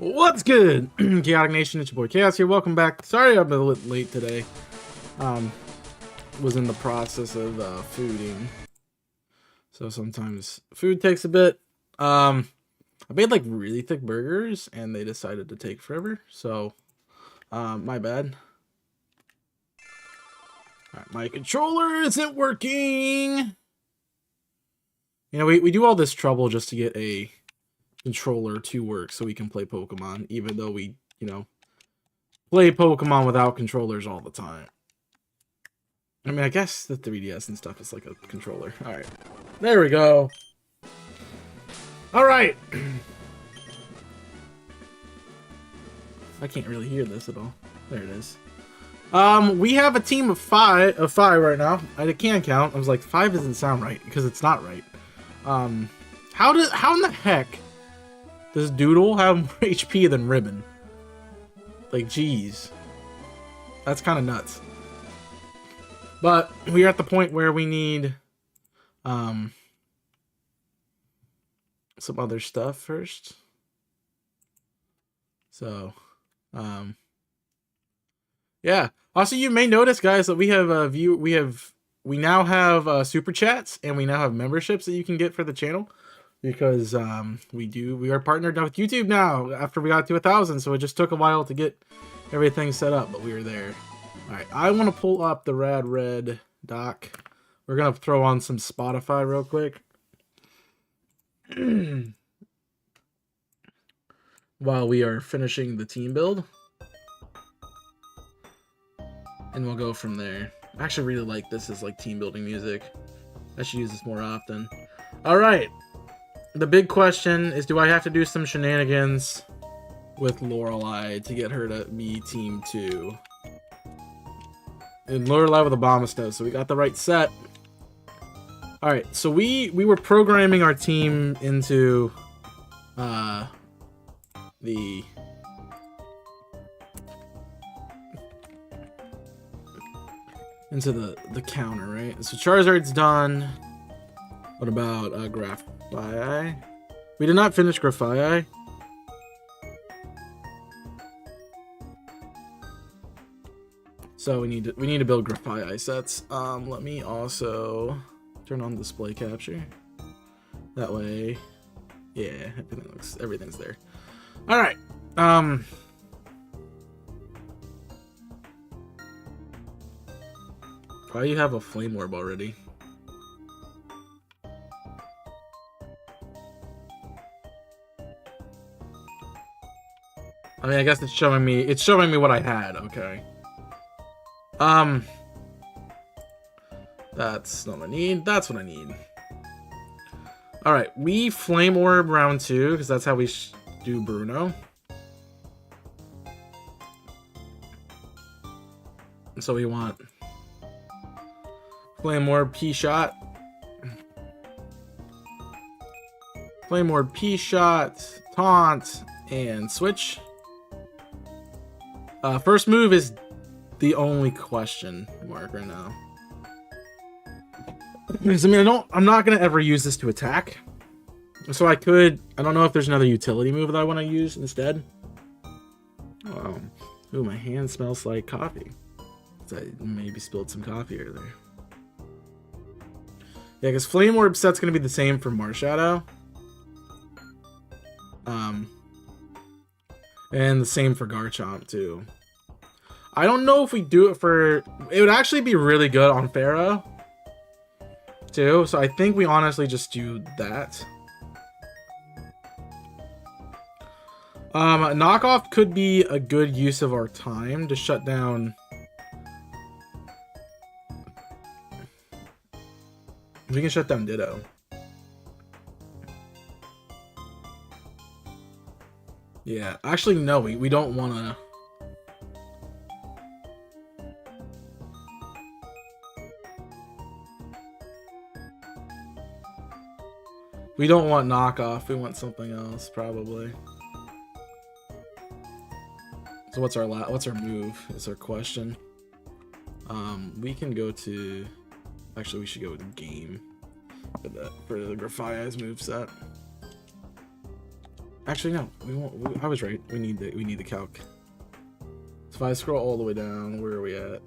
What's good, Chaotic Nation? It's your boy Chaos here. Welcome back. Sorry I'm a little late today. Was in the process of fooding, so sometimes food takes a bit. I made like really thick burgers, and they decided to take forever. So, my bad. Alright, my controller isn't working. You know, we do all this trouble just to get a controller to work so we can play Pokemon, even though we, play Pokemon without controllers all the time. I mean, I guess the 3DS and stuff is like a controller. Alright. There we go. Alright. I can't really hear this at all. There it is. We have a team of five right now. I can't count. I was like, 5 doesn't sound right, because it's not right. How in the heck does Doodle have more HP than Ribbon? Like, jeez. That's kind of nuts. But we're at the point where we need some other stuff first. So, yeah. Also, you may notice, guys, that we have we now have super chats, and we now have memberships that you can get for the channel, because we are partnered with YouTube now after we got to 1,000. So it just took a while to get everything set up, but we were there. All right, I want to pull up the Rad Red doc. We're gonna throw on some Spotify real quick while we are finishing the team build, and we'll go from there. I actually really like this as like team building music. I should use this more often. All right, the big question is, do I have to do some shenanigans with Lorelei to get her to be team 2? And Lorelei with Abomasnow, so we got the right set. Alright, so we were programming our team into the counter, right? So Charizard's done. What about Grafaiai? We did not finish Grafaiai. So we need to build Grafaiai sets. Let me also turn on display capture. That way, yeah, everything's there. All right. Why do you have a flame orb already? I mean, I guess it's showing me what I had. Okay. That's not what I need. That's what I need. Alright, we Flame Orb round 2, because that's how we do Bruno. So we want Flame Orb, P-Shot. Flame Orb, P-Shot, Taunt, and Switch. First move is the only question mark right now. Because, I mean, I'm not gonna ever use this to attack. So I don't know if there's another utility move that I want to use instead. Ooh, my hand smells like coffee. I maybe spilled some coffee earlier. Yeah, because Flame Orb set's gonna be the same for Marshadow. And the same for Garchomp too. I don't know if we do it for... It would actually be really good on Pharaoh, too. So I think we honestly just do that. Knockoff could be a good use of our time to shut down... We can shut down Ditto. Yeah, actually, no, we don't want to... We don't want knockoff. We want something else, probably. So what's our move? Is our question. We can go to. Actually, we should go with game for the Grafaiai's moveset. Actually, no. We won't. I was right. We need the calc. So if I scroll all the way down, where are we at?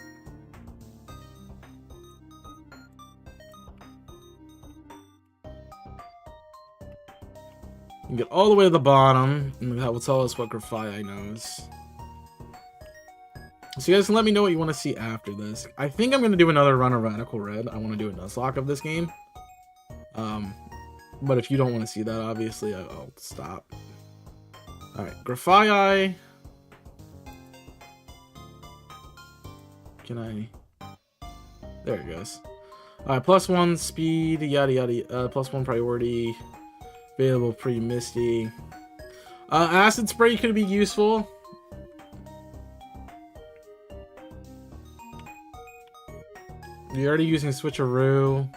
You can get all the way to the bottom, and that will tell us what Grafii knows. So you guys can let me know what you want to see after this. I think I'm going to do another run of Radical Red. I want to do a Nuzlocke of this game. But if you don't want to see that, obviously, I'll stop. Alright, Grafii. Can I... There it goes. Alright, +1 speed, yada yada, +1 priority. Available pre-Misty. Acid Spray could be useful. You're already using Switcheroo.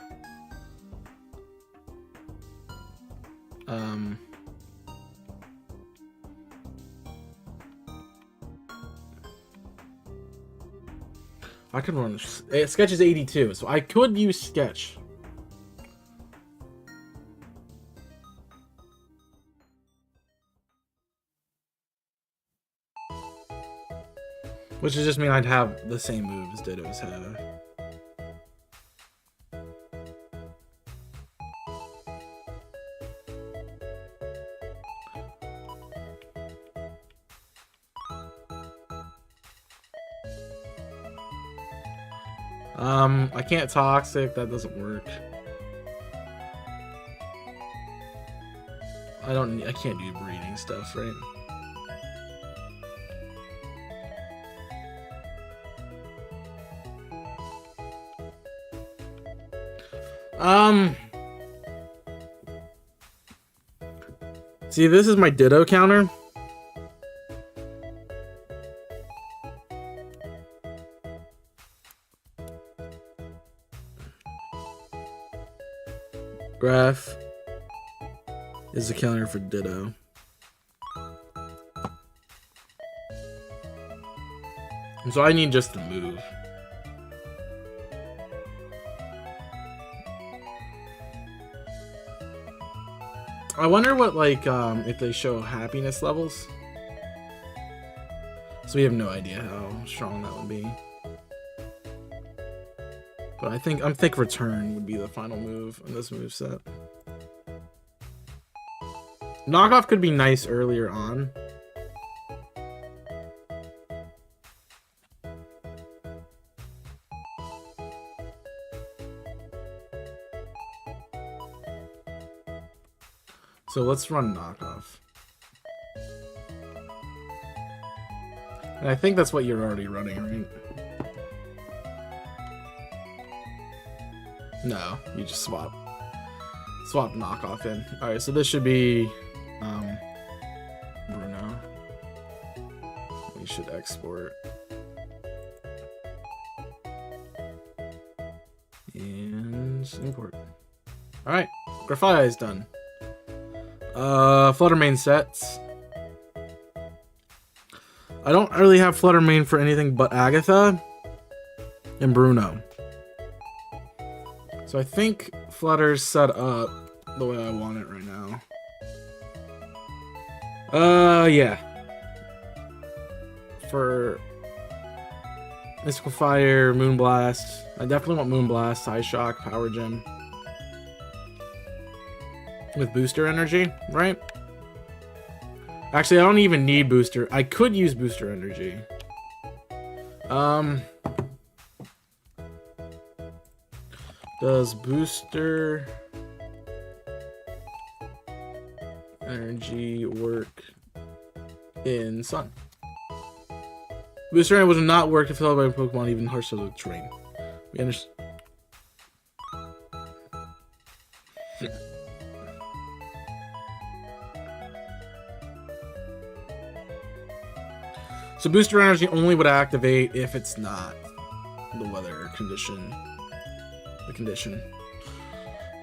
I could run... Sketch is 82, so I could use Sketch. Which would just mean I'd have the same moves Dittos have. I can't Toxic, that doesn't work. I can't do breeding stuff, right? See, this is my Ditto counter. Graph is the counter for Ditto. And so I need just to move. I wonder what, like, if they show happiness levels. So we have no idea how strong that would be. But I think Return would be the final move in this moveset. Knockoff could be nice earlier on. So let's run Knockoff. And I think that's what you're already running, right? No, you just swap Knockoff in. Alright, so this should be Bruno. We should export. And import. Alright, Grafii is done. Fluttermane sets. I don't really have Fluttermane for anything but Agatha and Bruno. So I think Flutter's set up the way I want it right now. Yeah. For Mystical Fire, Moonblast. I definitely want Moonblast, Psyshock, Power Gem. With Booster Energy, right? Actually, I don't even need Booster. I could use Booster Energy. Does Booster Energy work in Sun? Booster Energy would not work if held by a Pokemon even harsher with terrain. We understand. So Booster Energy only would activate if it's not the weather condition. The condition.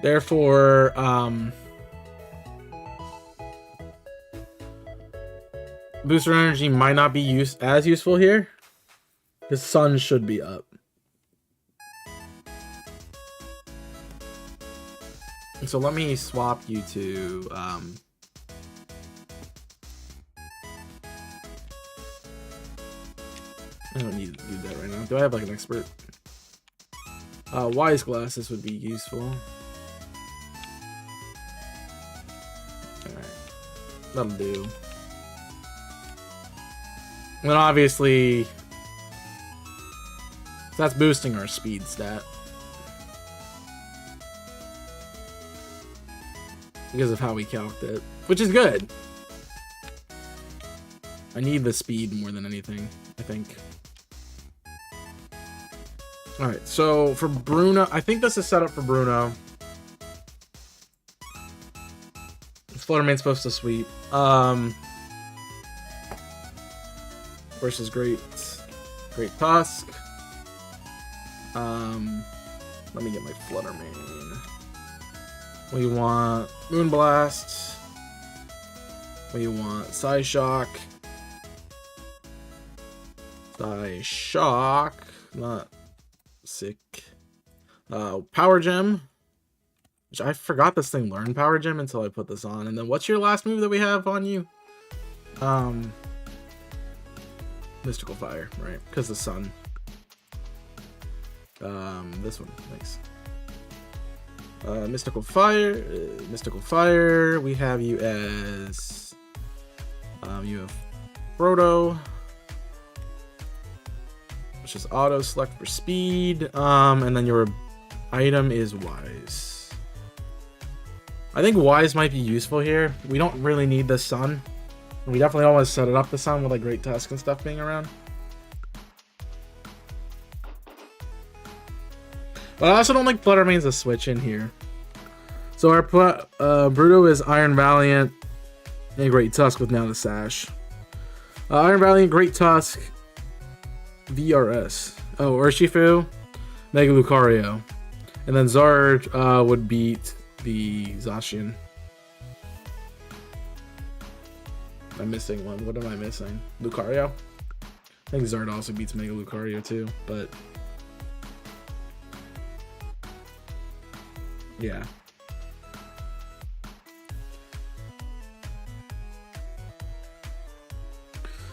Therefore, Booster Energy might not be as useful here. The sun should be up. And so let me swap you to I don't need to do that right now. Do I have like an expert? Wise glasses would be useful. Alright. That'll do. And then obviously, that's boosting our speed stat. Because of how we calced it. Which is good. I need the speed more than anything, I think. Alright, so for Bruno, I think this is set up for Bruno. Fluttermane's supposed to sweep. Versus Great Tusk. Let me get my Fluttermane. We want Moonblast. We want Psyshock. Psyshock. Not sick. Power Gem. Which I forgot this thing learned Power Gem until I put this on. And then what's your last move that we have on you? Mystical Fire, right? Because the sun. This one, nice. Mystical Fire. Mystical Fire. We have you as. You have Frodo, which is auto select for speed. And then your item is Wise. I think Wise might be useful here. We don't really need the sun. We definitely always set it up the sun with like Great Tusk and stuff being around. But I also don't like Fluttermane's a switch in here. So our Bruto is Iron Valiant and Great Tusk with now the Sash. Iron Valiant, Great Tusk, VRS. Oh, Urshifu, Mega Lucario. And then Zard would beat the Zacian. I'm missing one. What am I missing? Lucario? I think Zard also beats Mega Lucario too, but yeah.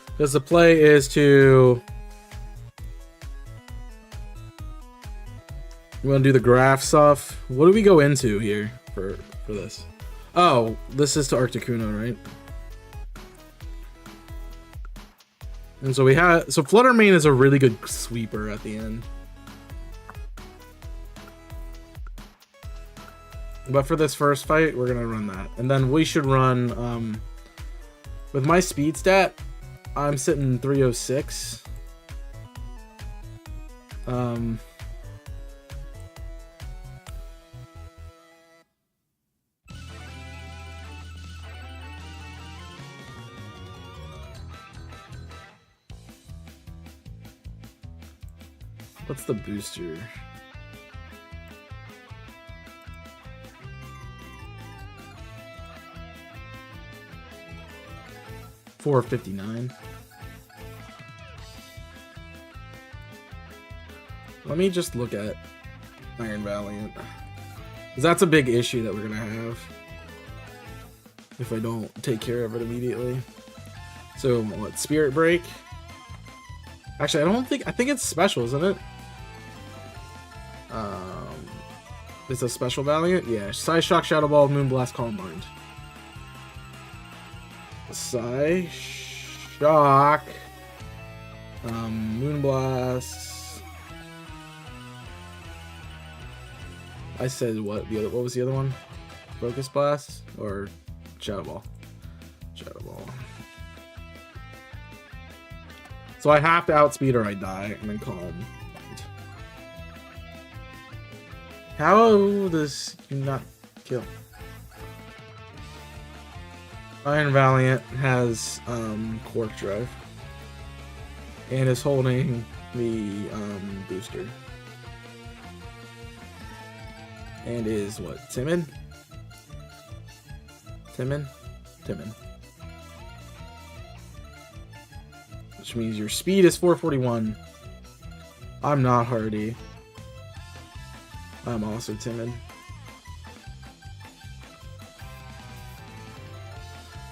Because the play is to... We want to do the graph stuff. What do we go into here for this? Oh, this is to Articuno, right? And so we have... So Fluttermane is a really good sweeper at the end. But for this first fight, we're going to run that. And then we should run... with my speed stat, I'm sitting 306. What's the booster? $459. Let me just look at Iron Valiant. 'Cause that's a big issue that we're gonna have if I don't take care of it immediately. So what, Spirit Break? Actually, I think it's special, isn't it? It's a special Valiant? Yeah. Psyshock, Shadow Ball, Moonblast, Calm Mind. Psyshock. Moonblast. I said what? What was the other one? Focus Blast or Shadow Ball? Shadow Ball. So I have to outspeed or I die, and then Calm. How does you not kill? Iron Valiant has Quark Drive and is holding the booster. And is what? Timid? Timid? Which means your speed is 441. I'm not hardy. I'm also timid.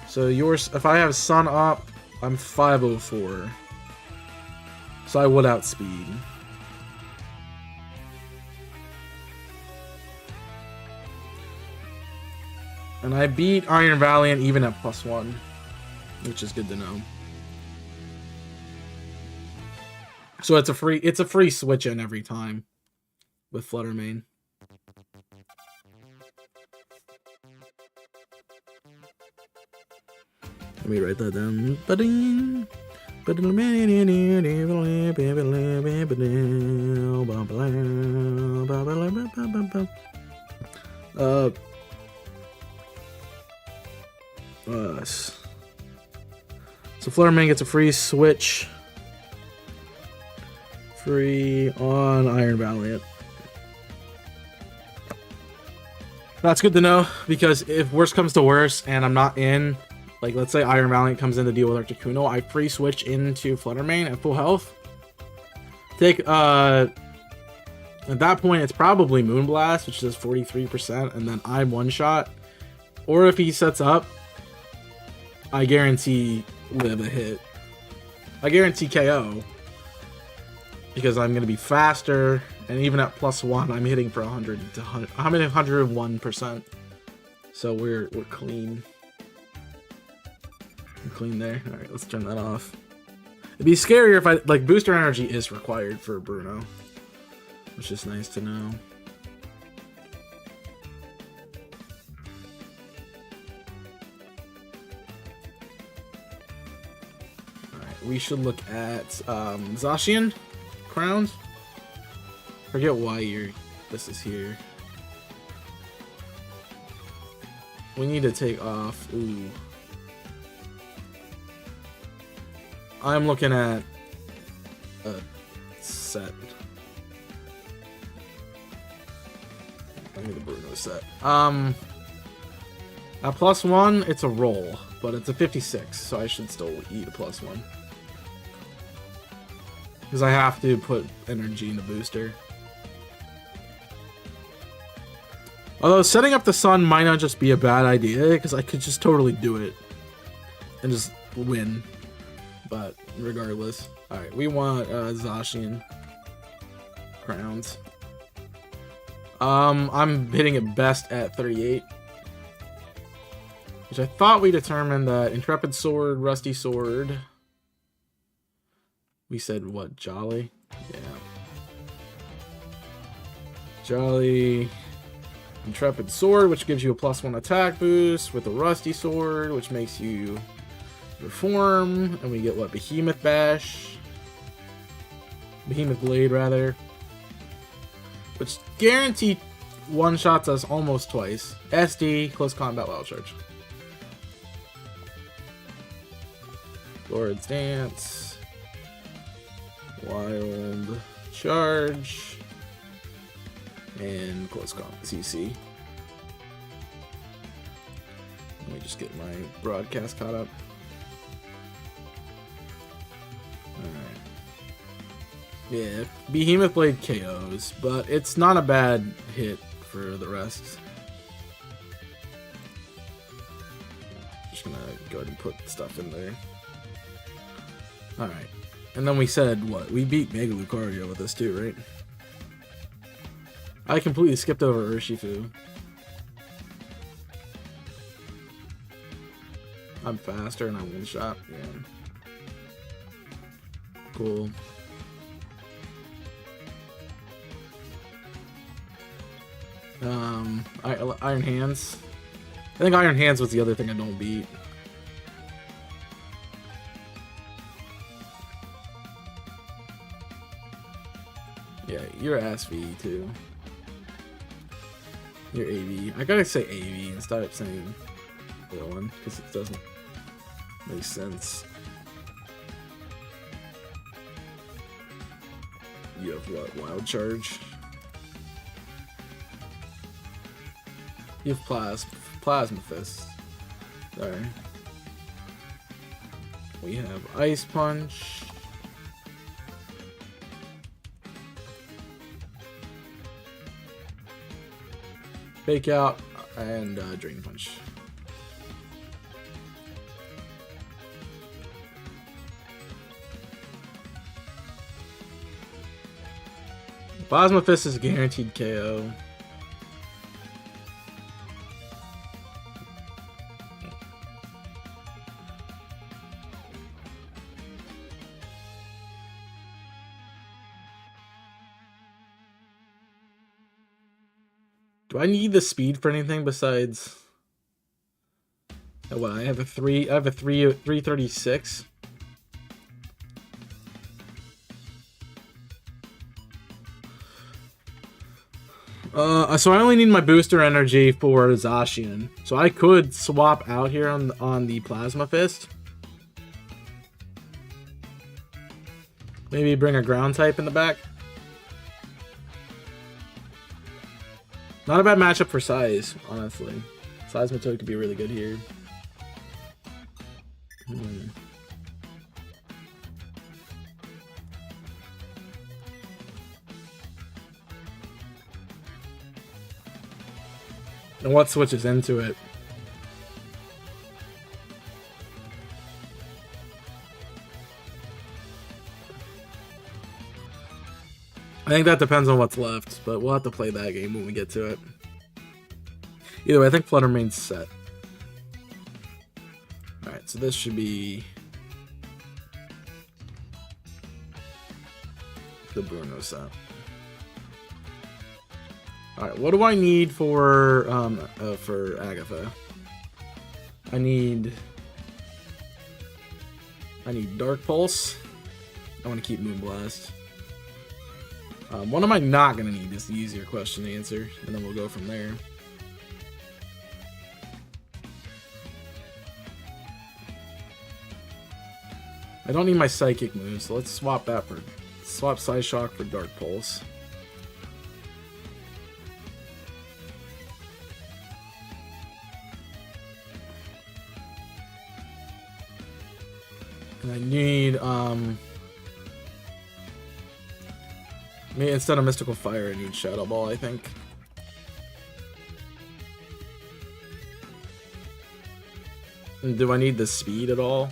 So yours, if I have Sun up, I'm 504. So I would outspeed. And I beat Iron Valiant even at +1, which is good to know. So it's a free switch in every time with Flutter Mane. Let me write that down. So Flutter Mane gets a free switch. Free on Iron Valiant. That's good to know, because if worst comes to worst and I'm not in, like let's say Iron Valiant comes in to deal with Articuno, I free switch into Flutter Mane at full health. Take at that point it's probably Moonblast, which does 43%, and then I one shot. Or if he sets up, I guarantee live a hit. I guarantee KO. Because I'm going to be faster, and even at +1, I'm hitting for 100 to 100. I'm at 101%. So we're clean. We're clean there. All right, let's turn that off. It'd be scarier if I like booster energy is required for Bruno, which is nice to know. All right, we should look at Zacian. Crowns? Forget why this is here. We need to take off. Ooh. I'm looking at a set. I need the Bruno set. At +1, it's a roll, but it's a 56, so I should still eat a +1. Because I have to put energy in the booster. Although setting up the sun might not just be a bad idea, because I could just totally do it and just win. But regardless. Alright, we want Zacian crowns. I'm hitting it best at 38. Which I thought we determined that Intrepid Sword, Rusty Sword... We said what? Jolly? Yeah. Jolly. Intrepid Sword, which gives you a +1 attack boost, with a Rusty Sword, which makes you reform. And we get what? Behemoth Bash. Behemoth Blade, rather. Which guaranteed one-shots us almost twice. SD, Close Combat Wild Charge. Lord's Dance. Wild Charge, and Close Combat CC. Let me just get my broadcast caught up. Alright. Yeah, Behemoth Blade KOs, but it's not a bad hit for the rest. Just gonna go ahead and put stuff in there. Alright. And then we said, what? We beat Mega Lucario with this too, right? I completely skipped over Urshifu. I'm faster and I one-shot. Yeah. Cool. Iron Hands. I think Iron Hands was the other thing I don't beat. Yeah, you're SV too. You're AV. I gotta say AV instead of saying the other one, because it doesn't make sense. You have what? Wild Charge? You have Plasma Fist. Sorry. We have Ice Punch. Fake Out, and Drain Punch. Plasma Fist is guaranteed KO. Do I need the speed for anything besides? Oh, well, I have a 336. So I only need my booster energy for Zacian. So I could swap out here on the Plasma Fist. Maybe bring a ground type in the back. Not a bad matchup for size, honestly. Seismitoad could be really good here. And what switches into it? I think that depends on what's left, but we'll have to play that game when we get to it. Either way, I think Flutter Main's set. Alright, so this should be the Bruno set. Alright, what do I need for Agatha? I need Dark Pulse. I want to keep Moonblast. What am I not going to need is the easier question to answer, and then we'll go from there. I don't need my Psychic move, so let's swap that for... Swap Psyshock for Dark Pulse. And I need, maybe instead of Mystical Fire, I need Shadow Ball, I think. And do I need the speed at all?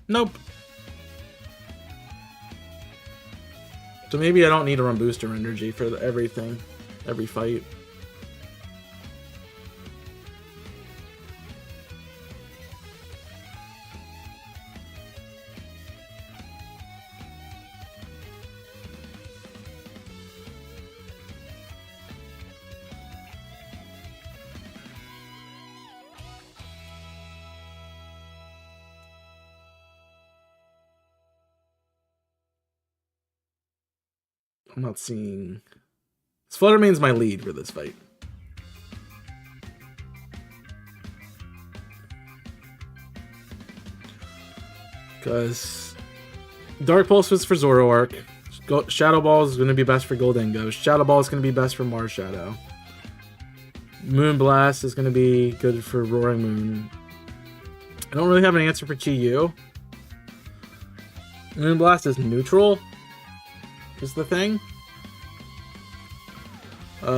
Nope. So maybe I don't need to run Booster Energy for everything, every fight. I'm not seeing... Flutter Main's my lead for this fight. Because Dark Pulse was for Zoroark. Shadow Ball is going to be best for Goldengo. Shadow Ball is going to be best for Marshadow. Moonblast is going to be good for Roaring Moon. I don't really have an answer for Chi-Yu. Moonblast is neutral, is the thing.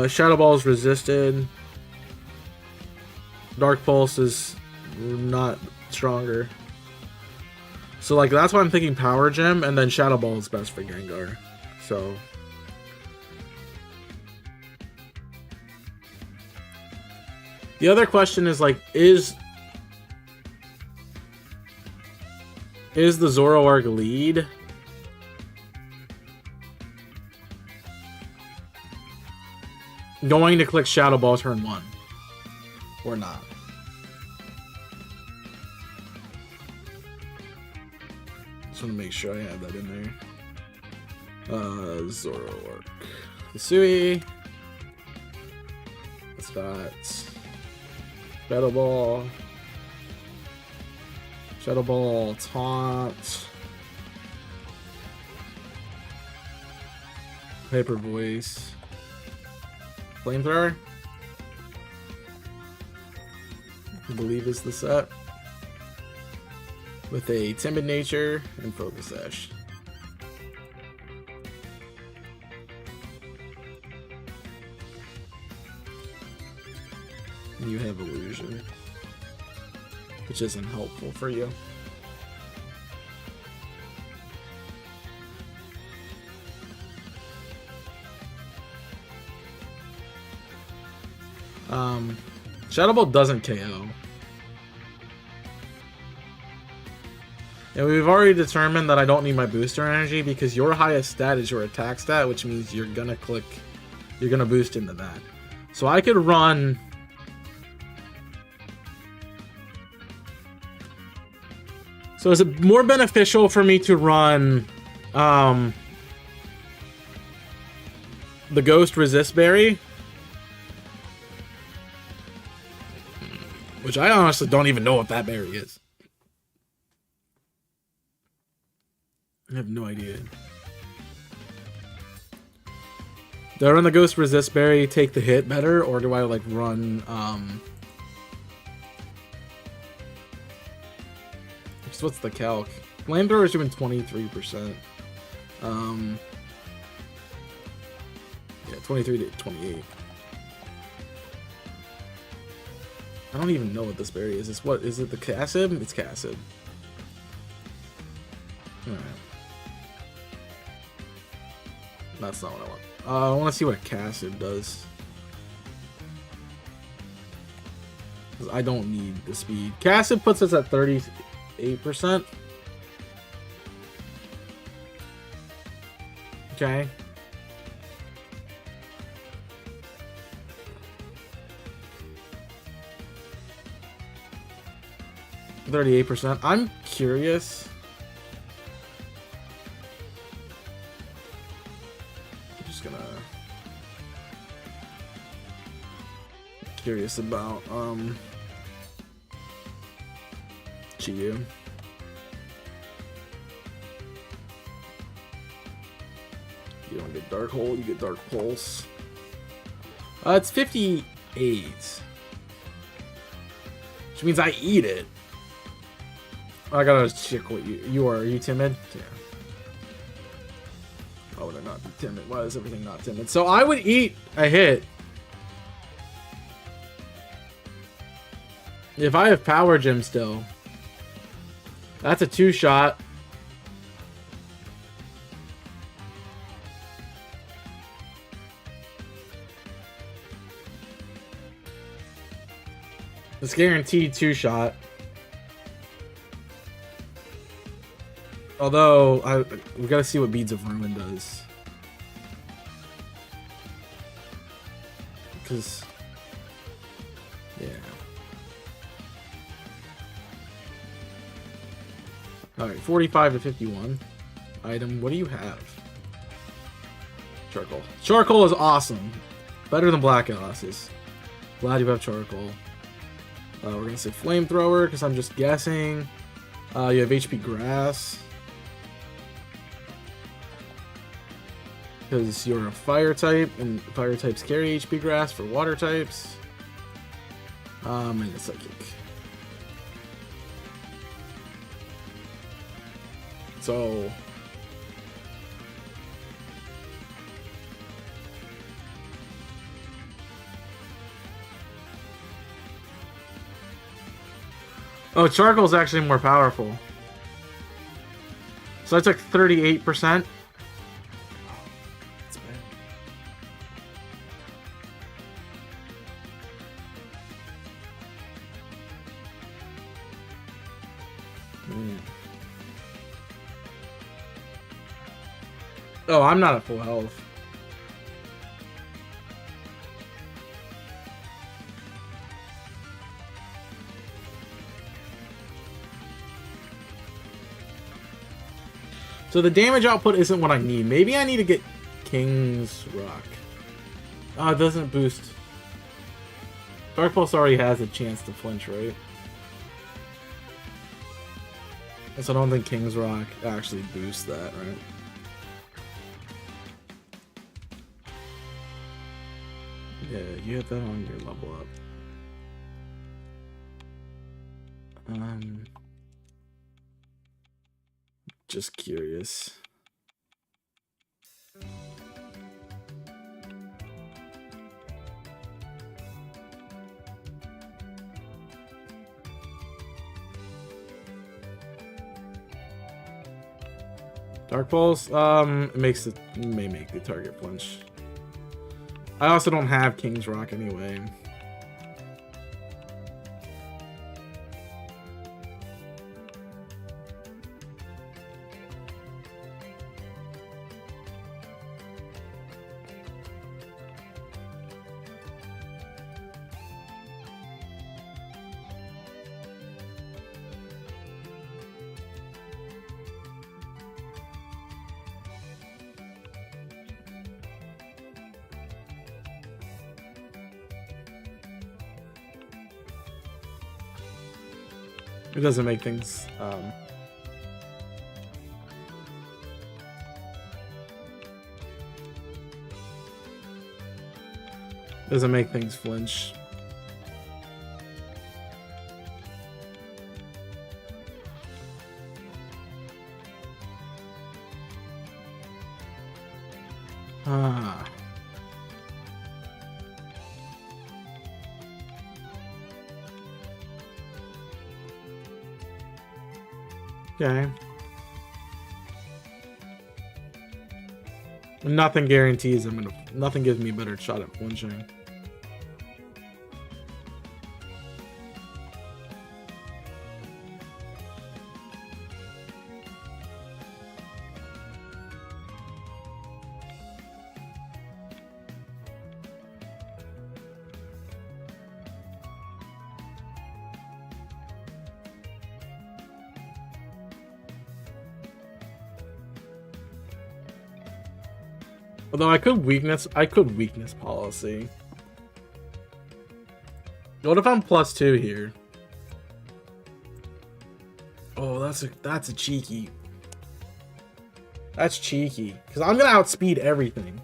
Shadow Ball is resisted. Dark Pulse is not stronger. So, like, that's why I'm thinking Power Gem, and then Shadow Ball is best for Gengar. So... The other question is, like, is the Zoroark lead going to click Shadow Ball turn 1 or not? Just want to make sure I have that in there. Zoroark. Hisui. What's that? Shadow Ball. Shadow Ball. Taunt. Hyper Voice. Flamethrower. I believe is the set. With a Timid Nature and Focus Sash. You have Illusion, which isn't helpful for you. Shadow Ball doesn't KO. And we've already determined that I don't need my booster energy because your highest stat is your attack stat, which means you're gonna boost into that. So I could run. So is it more beneficial for me to run the Ghost Resist Berry? Which I honestly don't even know what that berry is. I have no idea. Do I run the Ghost Resist Berry, take the hit better, or do I like run what's the calc? Flamethrower is doing 23%. Yeah, 23 to 28. I don't even know what this berry is. What is it? The Cassid? It's Cassid. Alright. That's not what I want. I want to see what a Cassid does. I don't need the speed. Cassid puts us at 38%. Okay. %. I'm curious. I'm just gonna curious about Chiyu. You don't get Dark Hole, you get Dark Pulse. It's 58. Which means I eat it. I gotta check what you are. Are you timid? Yeah. Why would I not be timid? Why is everything not timid? So I would eat a hit. If I have Power Gem still. That's a 2-shot. It's guaranteed 2-shot. Although, we gotta see what Beads of Ruin does. Because, yeah. Alright, 45 to 51. Item, what do you have? Charcoal. Charcoal is awesome. Better than Black Glasses. Glad you have Charcoal. We're gonna say Flamethrower, because I'm just guessing. You have HP Grass. Because you're a fire type, and fire types carry HP Grass for water types. And a Psychic. So... Oh, Charcoal's actually more powerful. So I took 38%. Oh, I'm not at full health. So the damage output isn't what I need. Maybe I need to get King's Rock. Oh, it doesn't boost. Dark Pulse already has a chance to flinch, right? So I don't think King's Rock actually boosts that, right? Yeah, you have that on your level up. Just curious. Dark Pulse, it may make the target flinch. I also don't have King's Rock anyway. It doesn't make things doesn't make things flinch. Ah. Okay. Nothing guarantees I'm gonna. Nothing gives me a better shot at flinching. Although I could weakness policy. What if I'm +2 here? Oh, that's a cheeky. That's cheeky. Because I'm gonna outspeed everything.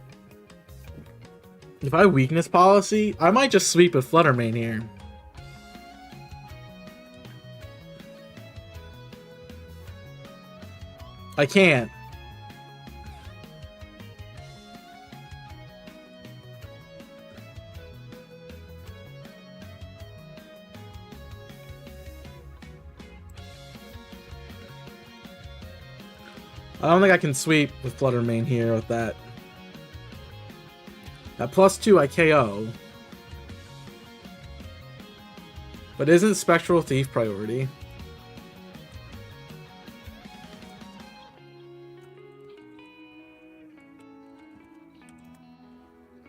If I weakness policy, I might just sweep with Fluttermane here. I can't. I don't think I can sweep with Fluttermane here with that. At +2, I KO. But isn't Spectral Thief priority?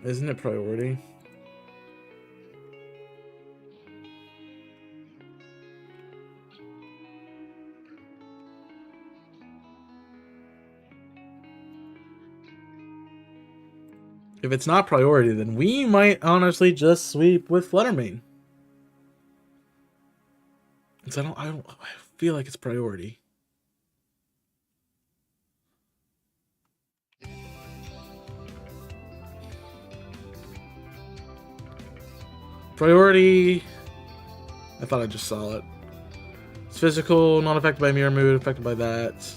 Isn't it priority? If it's not priority, then we might honestly just sweep with Fluttermane. Because I don't feel like it's priority. Priority. I thought I just saw it. It's physical, not affected by mirror mood, affected by that.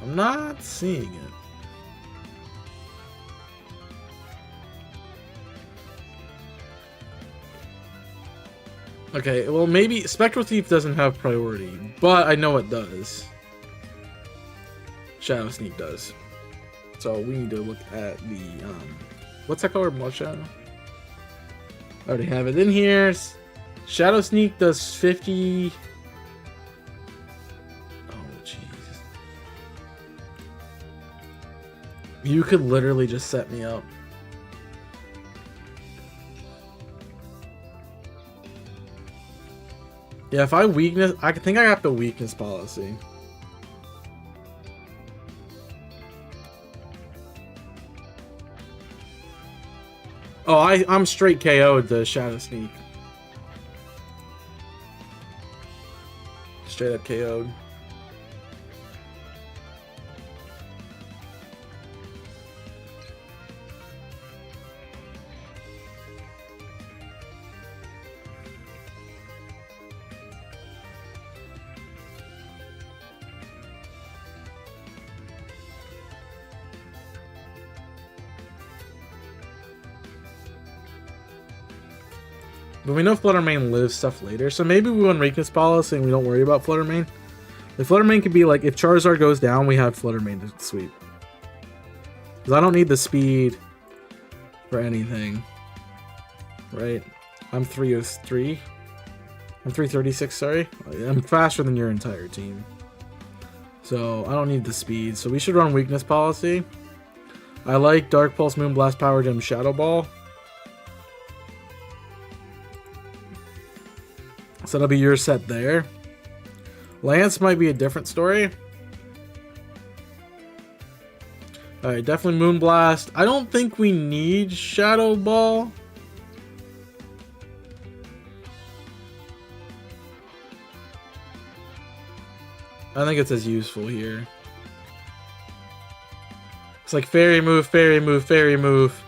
I'm not seeing it. Okay, well maybe Spectral Thief doesn't have priority, but I know it does. Shadow Sneak does. So we need to look at the what's that called? Blood Shadow? I already have it in here. Shadow Sneak does 50. You could literally just set me up. Yeah, if I weakness, I think I have to weakness policy. Oh, I'm straight KO'd the Shadow Sneak. Straight up KO'd. But we know Fluttermane lives stuff later, so maybe we want weakness policy and we don't worry about Fluttermane. Like, Fluttermane could be like, if Charizard goes down, we have Fluttermane to sweep. Because I don't need the speed for anything. Right? I'm 303. I'm 336, sorry. I'm faster than your entire team. So, I don't need the speed. So, we should run weakness policy. I like Dark Pulse, Moonblast, Power Gem, Shadow Ball. So that'll be your set there. Lance might be a different story. Alright, definitely Moonblast. I don't think we need Shadow Ball. I think it's as useful here. It's like fairy move, fairy move, fairy move.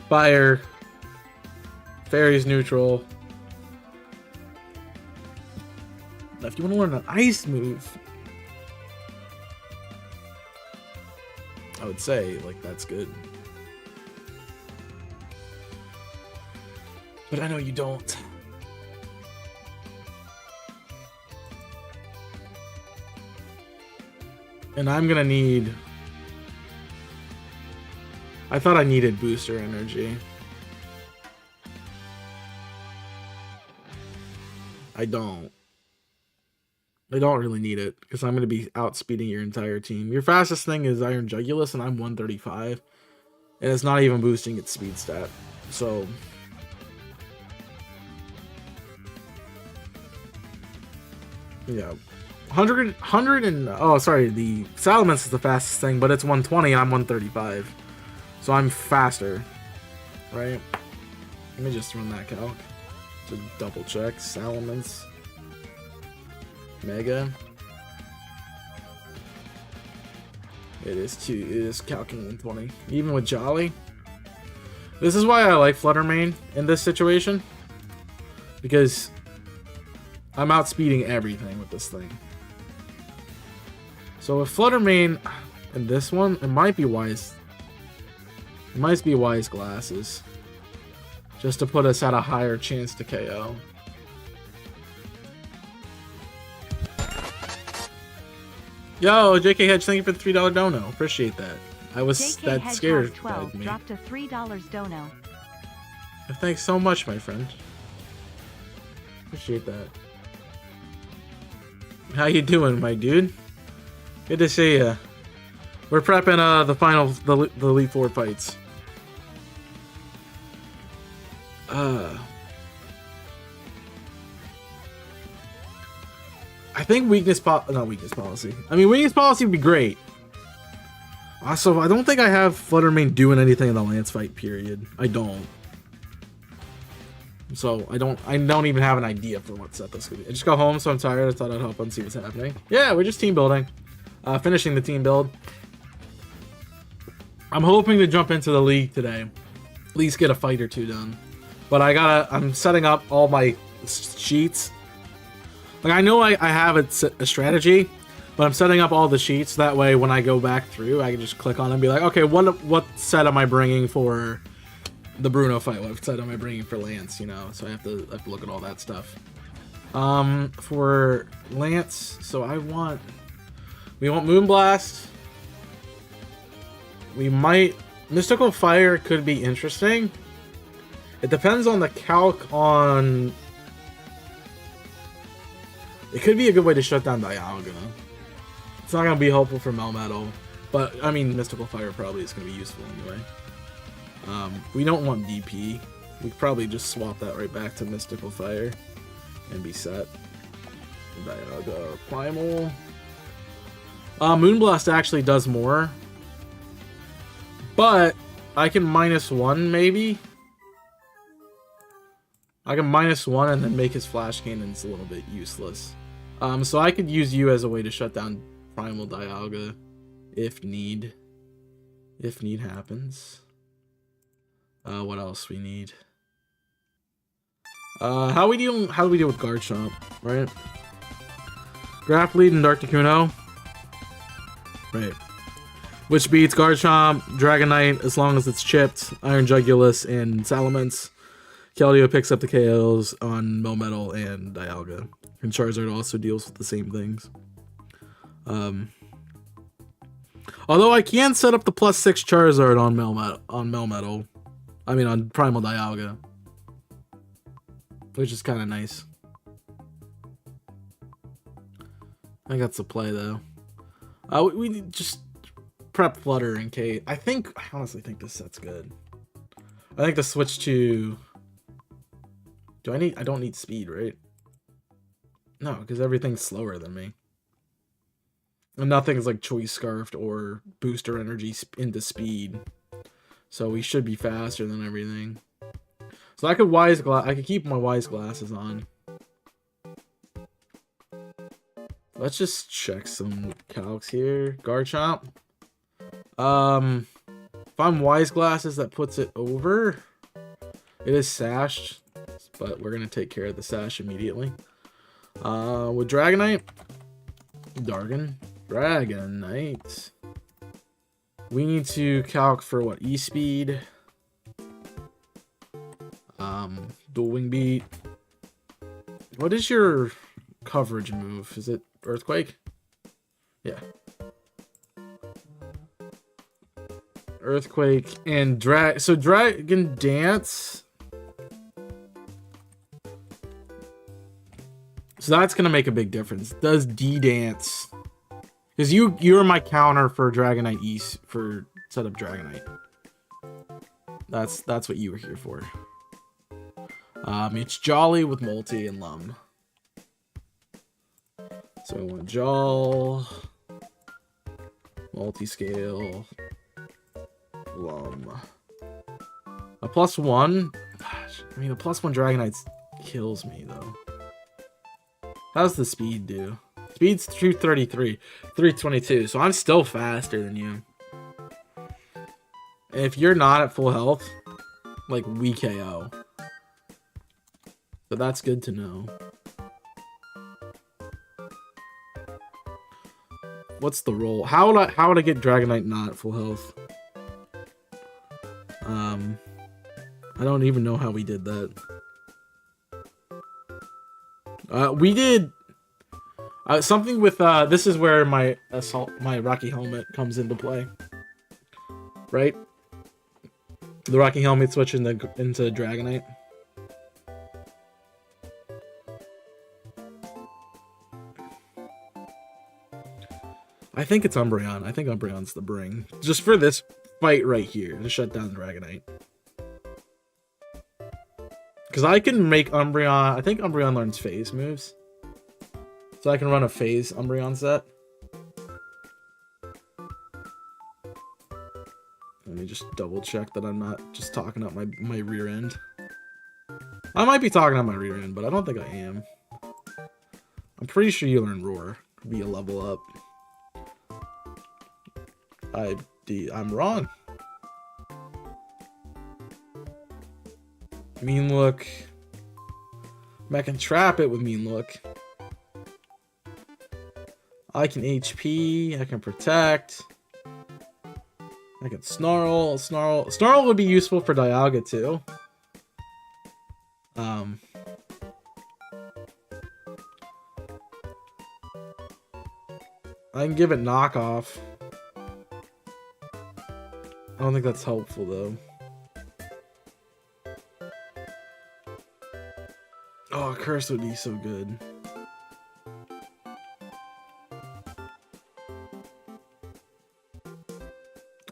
Fire. Fairy's neutral. Now, if you want to learn an ice move, I would say, like, that's good. But I know you don't. And I'm gonna need... I thought I needed booster energy. I don't. I don't really need it, because I'm going to be outspeeding your entire team. Your fastest thing is Iron Jugulus, and I'm 135. And it's not even boosting its speed stat. So... yeah. 100 and... oh, sorry. The Salamence is the fastest thing, but it's 120, and I'm 135. So I'm faster. Right? Let me just run that calc to double check. Salamence. Mega. It is calcing 120. Even with Jolly. This is why I like Fluttermane in this situation. Because I'm outspeeding everything with this thing. So with Fluttermane in this one, it might be wise. It might be wise glasses. Just to put us at a higher chance to KO. Yo, JK Hedge, thank you for the $3 dono. Appreciate that. I was JK that Hedge scared. 12 dropped a $3 dono. Thanks so much, my friend. Appreciate that. How you doing, my dude? Good to see ya. We're prepping the final, the Elite Four fights. I think weakness policy. I mean, weakness policy would be great. Also, I don't think I have Fluttermane doing anything in the Lance fight, period. I don't. So, I don't even have an idea for what set this could be. I just got home, so I'm tired. I thought I'd help and see what's happening. Yeah, we're just team building. Finishing the team build. I'm hoping to jump into the league today. At least get a fight or two done. But I'm setting up all my sheets. Like, I know I have a strategy, but I'm setting up all the sheets. That way, when I go back through, I can just click on it and be like, okay, what set am I bringing for the Bruno fight? What set am I bringing for Lance? You know, so I have to look at all that stuff. For Lance, so we want Moonblast. We might... Mystical Fire could be interesting. It depends on the calc on... It could be a good way to shut down Dialga. It's not going to be helpful for Melmetal. But, I mean, Mystical Fire probably is going to be useful anyway. We don't want DP. We could probably just swap that right back to Mystical Fire. And be set. Dialga, Primal. Moonblast actually does more. But, I can -1 maybe? I can -1 and then make his Flash Cannons a little bit useless. So I could use you as a way to shut down Primal Dialga if need happens. What else we need? How do we deal with Garchomp, right? Graph Lead and Articuno. Right. Which beats Garchomp, Dragonite, as long as it's chipped, Iron Jugulus, and Salamence. Keldeo picks up the KOs on Melmetal and Dialga. And Charizard also deals with the same things. Although I can set up the +6 Charizard on Melmetal. I mean, on Primal Dialga. Which is kind of nice. I think that's the play, though. We need just prep Flutter in case. I honestly think this set's good. I think the switch to... I don't need speed, right? No, because everything's slower than me. And nothing's like Choice Scarfed or Booster Energy into speed. So we should be faster than everything. So I could keep my Wise Glasses on. Let's just check some calcs here. Garchomp. If I'm Wise Glasses, that puts it over. It is sashed, but we're gonna take care of the sash immediately. With Dragonite, Dragonite. We need to calc for what? E-Speed. Dual Wing Beat. What is your coverage move? Is it Earthquake? Yeah. Earthquake and so Dragon Dance. So that's gonna make a big difference. Does D-Dance? Because you're my counter for Dragonite East for setup Dragonite. That's what you were here for. It's Jolly with Multi and Lum. So I want Jol, Multi-Scale, Lum. A +1. Gosh, I mean, a +1 Dragonite kills me though. How's the speed do? Speed's 233, 322. So I'm still faster than you. And if you're not at full health, like we KO. So that's good to know. What's the roll? How would I get Dragonite not at full health? I don't even know how we did that. We did something with this is where my Rocky Helmet comes into play. Right? The Rocky Helmet switch into Dragonite. I think it's Umbreon. I think Umbreon's the bring. Just for this fight right here to shut down Dragonite. Because I can make Umbreon... I think Umbreon learns phase moves. So I can run a phase Umbreon set. Let me just double check that I'm not just talking out my rear end. I might be talking out my rear end, but I don't think I am. I'm pretty sure you learn Roar. Be a level up. I'm wrong. Mean Look. I can trap it with Mean Look. I can HP. I can Protect. I can Snarl. Snarl would be useful for Dialga too. I can give it Knockoff. I don't think that's helpful though. Oh, Curse would be so good.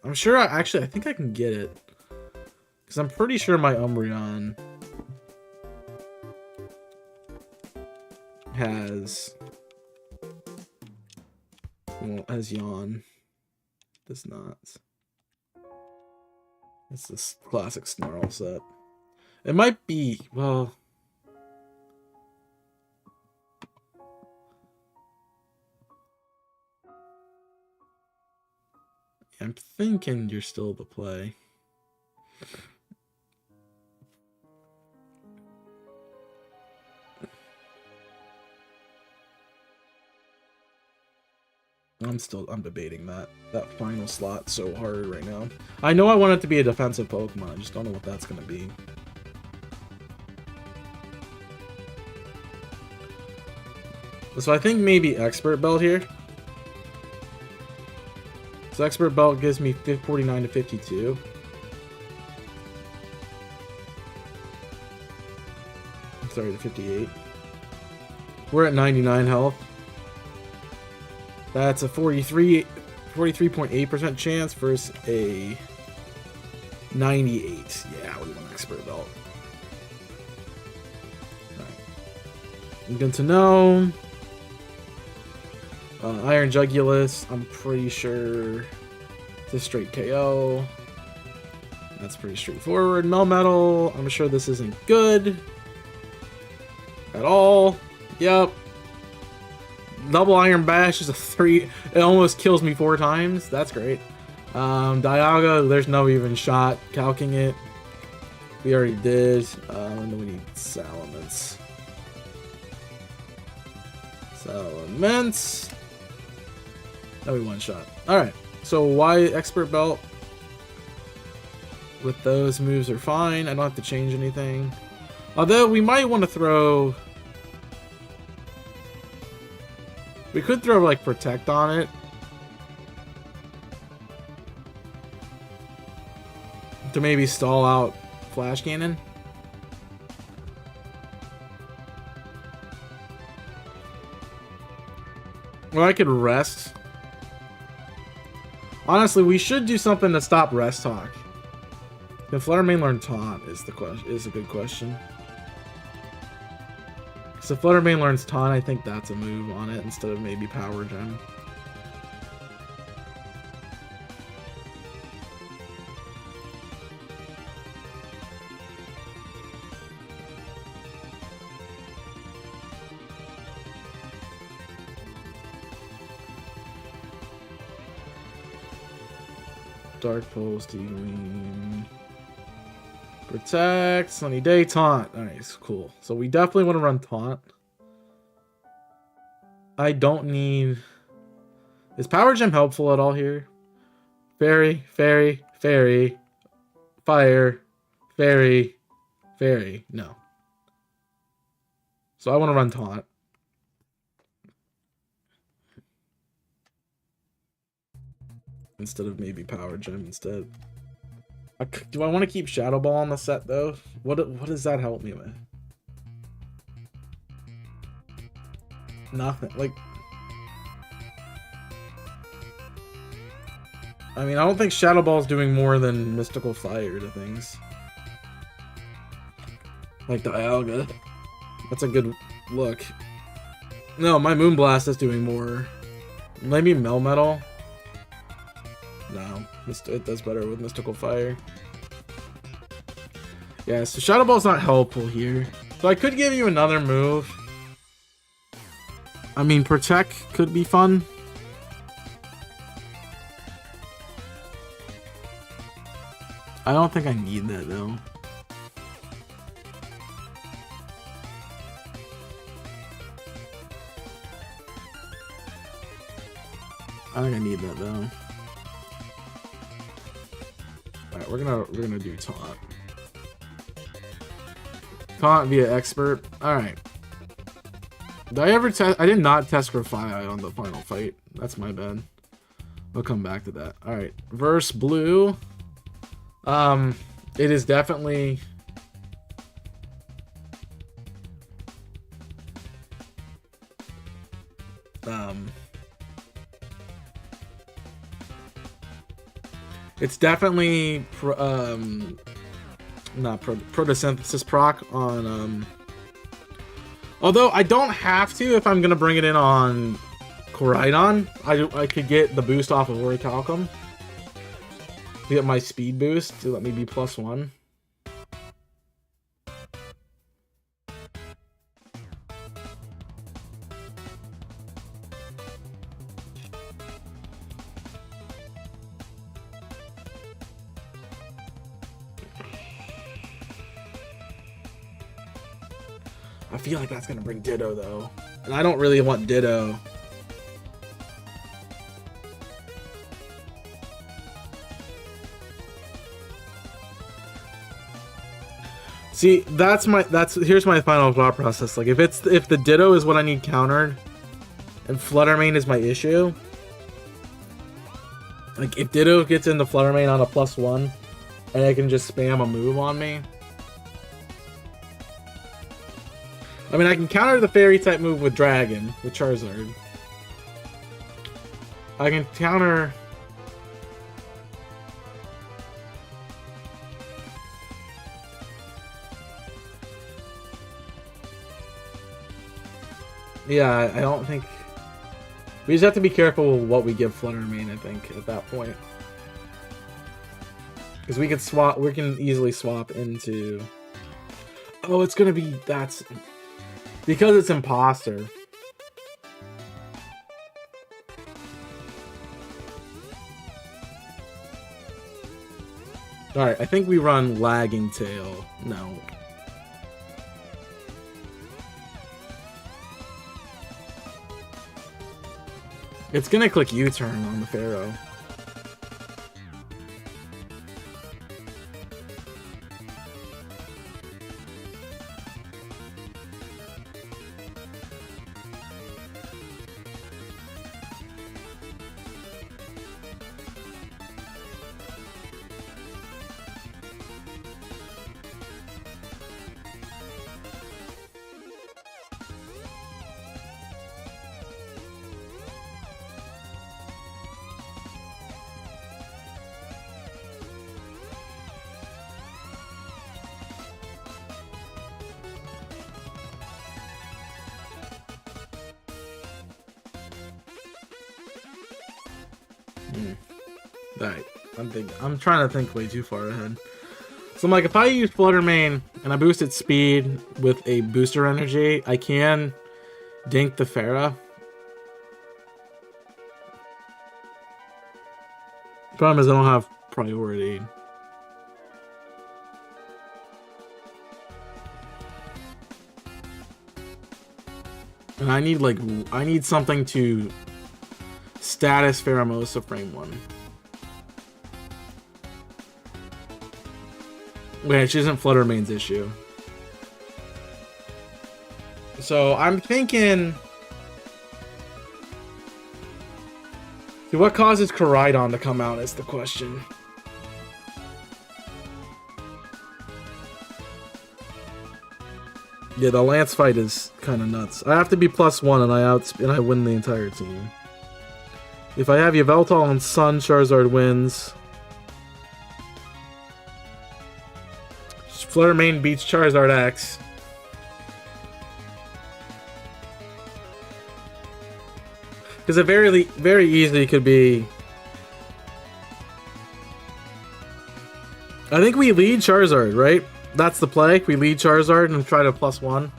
I'm sure I think I can get it. Because I'm pretty sure my Umbreon has... Well, has Yawn. Does not. It's this classic Snarl set. It might be, well... I'm thinking you're still the play. I'm debating that final slot so hard right now. I know I want it to be a defensive Pokemon, I just don't know what that's gonna be. So I think maybe Expert Belt here. So Expert Belt gives me 49 to 52. I'm sorry, to 58. We're at 99 health. That's a 43.8% chance versus a 98. Yeah, we want Expert Belt. Alright. Good to know. Iron Jugulus, I'm pretty sure it's a straight KO. That's pretty straightforward. Melmetal, I'm sure this isn't good at all. Yep. double Iron Bash is a 3. It almost kills me 4 times. That's great. Dialga, there's no even shot calking it. We already did. And then we need Salamence. Salamence. That we one shot. Alright. So why Expert Belt? With those moves are fine. I don't have to change anything. Although we might want to throw... We could throw like Protect on it. To maybe stall out Flash Cannon. Or I could rest. Honestly, we should do something to stop Rest Talk. Can Fluttermane learn Taunt is the question. Is a good question. So if Fluttermane learns Taunt, I think that's a move on it instead of maybe Power Gem. Dark Pulse, T-Gleam. Protect, Sunny Day, Taunt. Alright, cool. So we definitely want to run Taunt. I don't need... Is Power Gem helpful at all here? Fairy, Fairy, Fairy. Fire, Fairy, Fairy. No. So I want to run Taunt. Instead of maybe Power Gem instead. Do I want to keep Shadow Ball on the set though? What does that help me with? Nothing. Like, I mean, I don't think Shadow Ball's doing more than Mystical Fire to things. Like Dialga. That's a good look. No, my Moonblast is doing more. Maybe Melmetal. No, it does better with Mystical Fire. Yeah, so Shadow Ball's not helpful here. So I could give you another move. I mean, Protect could be fun. I don't think I need that, though. I think I need that, though. Alright, we're gonna do Taunt. Taunt via Expert. Alright. Did I ever test? I did not test Grafai on the final fight. That's my bad. We'll come back to that. Alright. Verse Blue. It is definitely... It's definitely Photosynthesis proc on although I don't have to if I'm gonna bring it in on Koraidon. I could get the boost off of Orichalcum to get my speed boost to let me be +1. I feel like that's gonna bring Ditto though, and I don't really want Ditto. See, here's my final thought process. Like if the Ditto is what I need countered, and Fluttermane is my issue. Like if Ditto gets into Fluttermane on a +1, and I can just spam a move on me. I mean, I can counter the Fairy type move with Dragon, with Charizard. I can counter... Yeah, I don't think... We just have to be careful with what we give Fluttermane, I think, at that point. Because we can easily swap into... Oh, it's gonna be... Because it's Imposter. Alright, I think we run Lagging Tail. No. It's gonna click U-turn on the Pharaoh. Alright, I'm trying to think way too far ahead. So I'm like, if I use Flutter Mane and I boost its speed with a booster energy, I can dink the Pharaoh. Problem is I don't have priority. And I need something to status Pheromosa frame 1. Which isn't Flutter Mane's issue. So I'm thinking... what causes Koraidon to come out is the question. Yeah, the Lance fight is kind of nuts. I have to be +1 and I win the entire team. If I have Yveltal and Sun, Charizard wins. Flutter Mane beats Charizard X. Because it very easily could be... I think we lead Charizard, right? That's the play. We lead Charizard and try to +1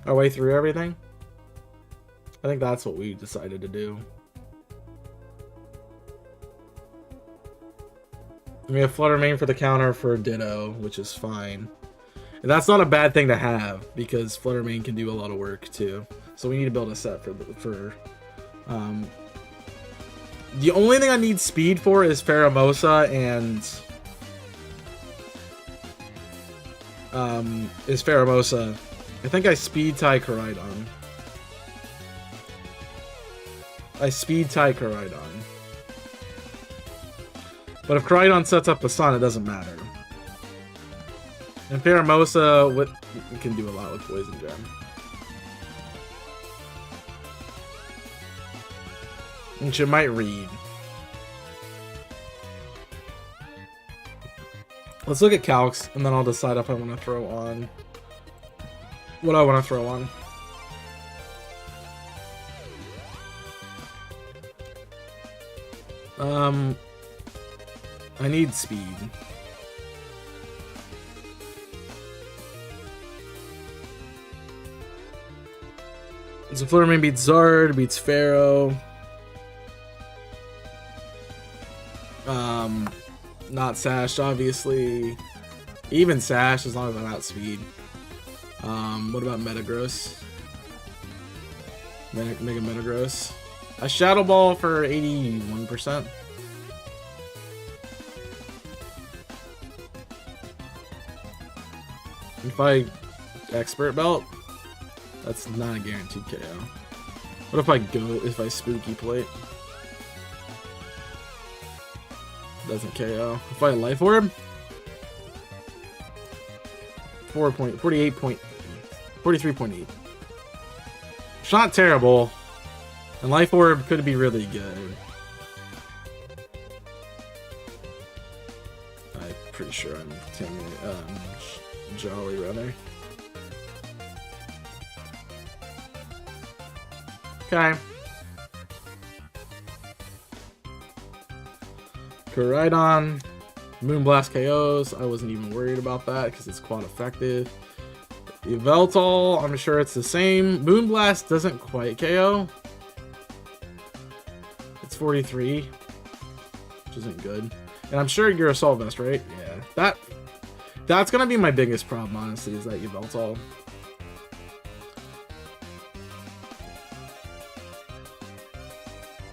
our way through everything. I think that's what we decided to do. We have Flutter Mane for the counter for Ditto, which is fine. And that's not a bad thing to have, because Flutter Mane can do a lot of work too. So we need to build a set for the only thing I need speed for is Pheromosa and I think I speed tie Koraidon. But if Koraidon sets up the Sun, it doesn't matter. And Pheromosa can do a lot with Poison Gem. And she might read. Let's look at Calcs, and then I'll decide if I want to throw on... what I want to throw on. I need speed. So Flutter Mane beats Zard, beats Pharaoh. Not Sashed, obviously. Even Sashed, as long as I'm out speed. What about Metagross? Mega Metagross. A Shadow Ball for 81%. If I Expert Belt, that's not a guaranteed KO. What if I Spooky Plate? Doesn't KO. If I Life Orb? 43.8. It's not terrible. And Life Orb could be really good. I'm pretty sure I'm Jolly, rather. Okay. Koraidon. Moonblast KOs. I wasn't even worried about that because it's quad effective. Yveltal, I'm sure it's the same. Moonblast doesn't quite KO. It's 43, which isn't good. And I'm sure you're Assault Vest, right? Yeah. That's gonna be my biggest problem, honestly, is that Yveltal.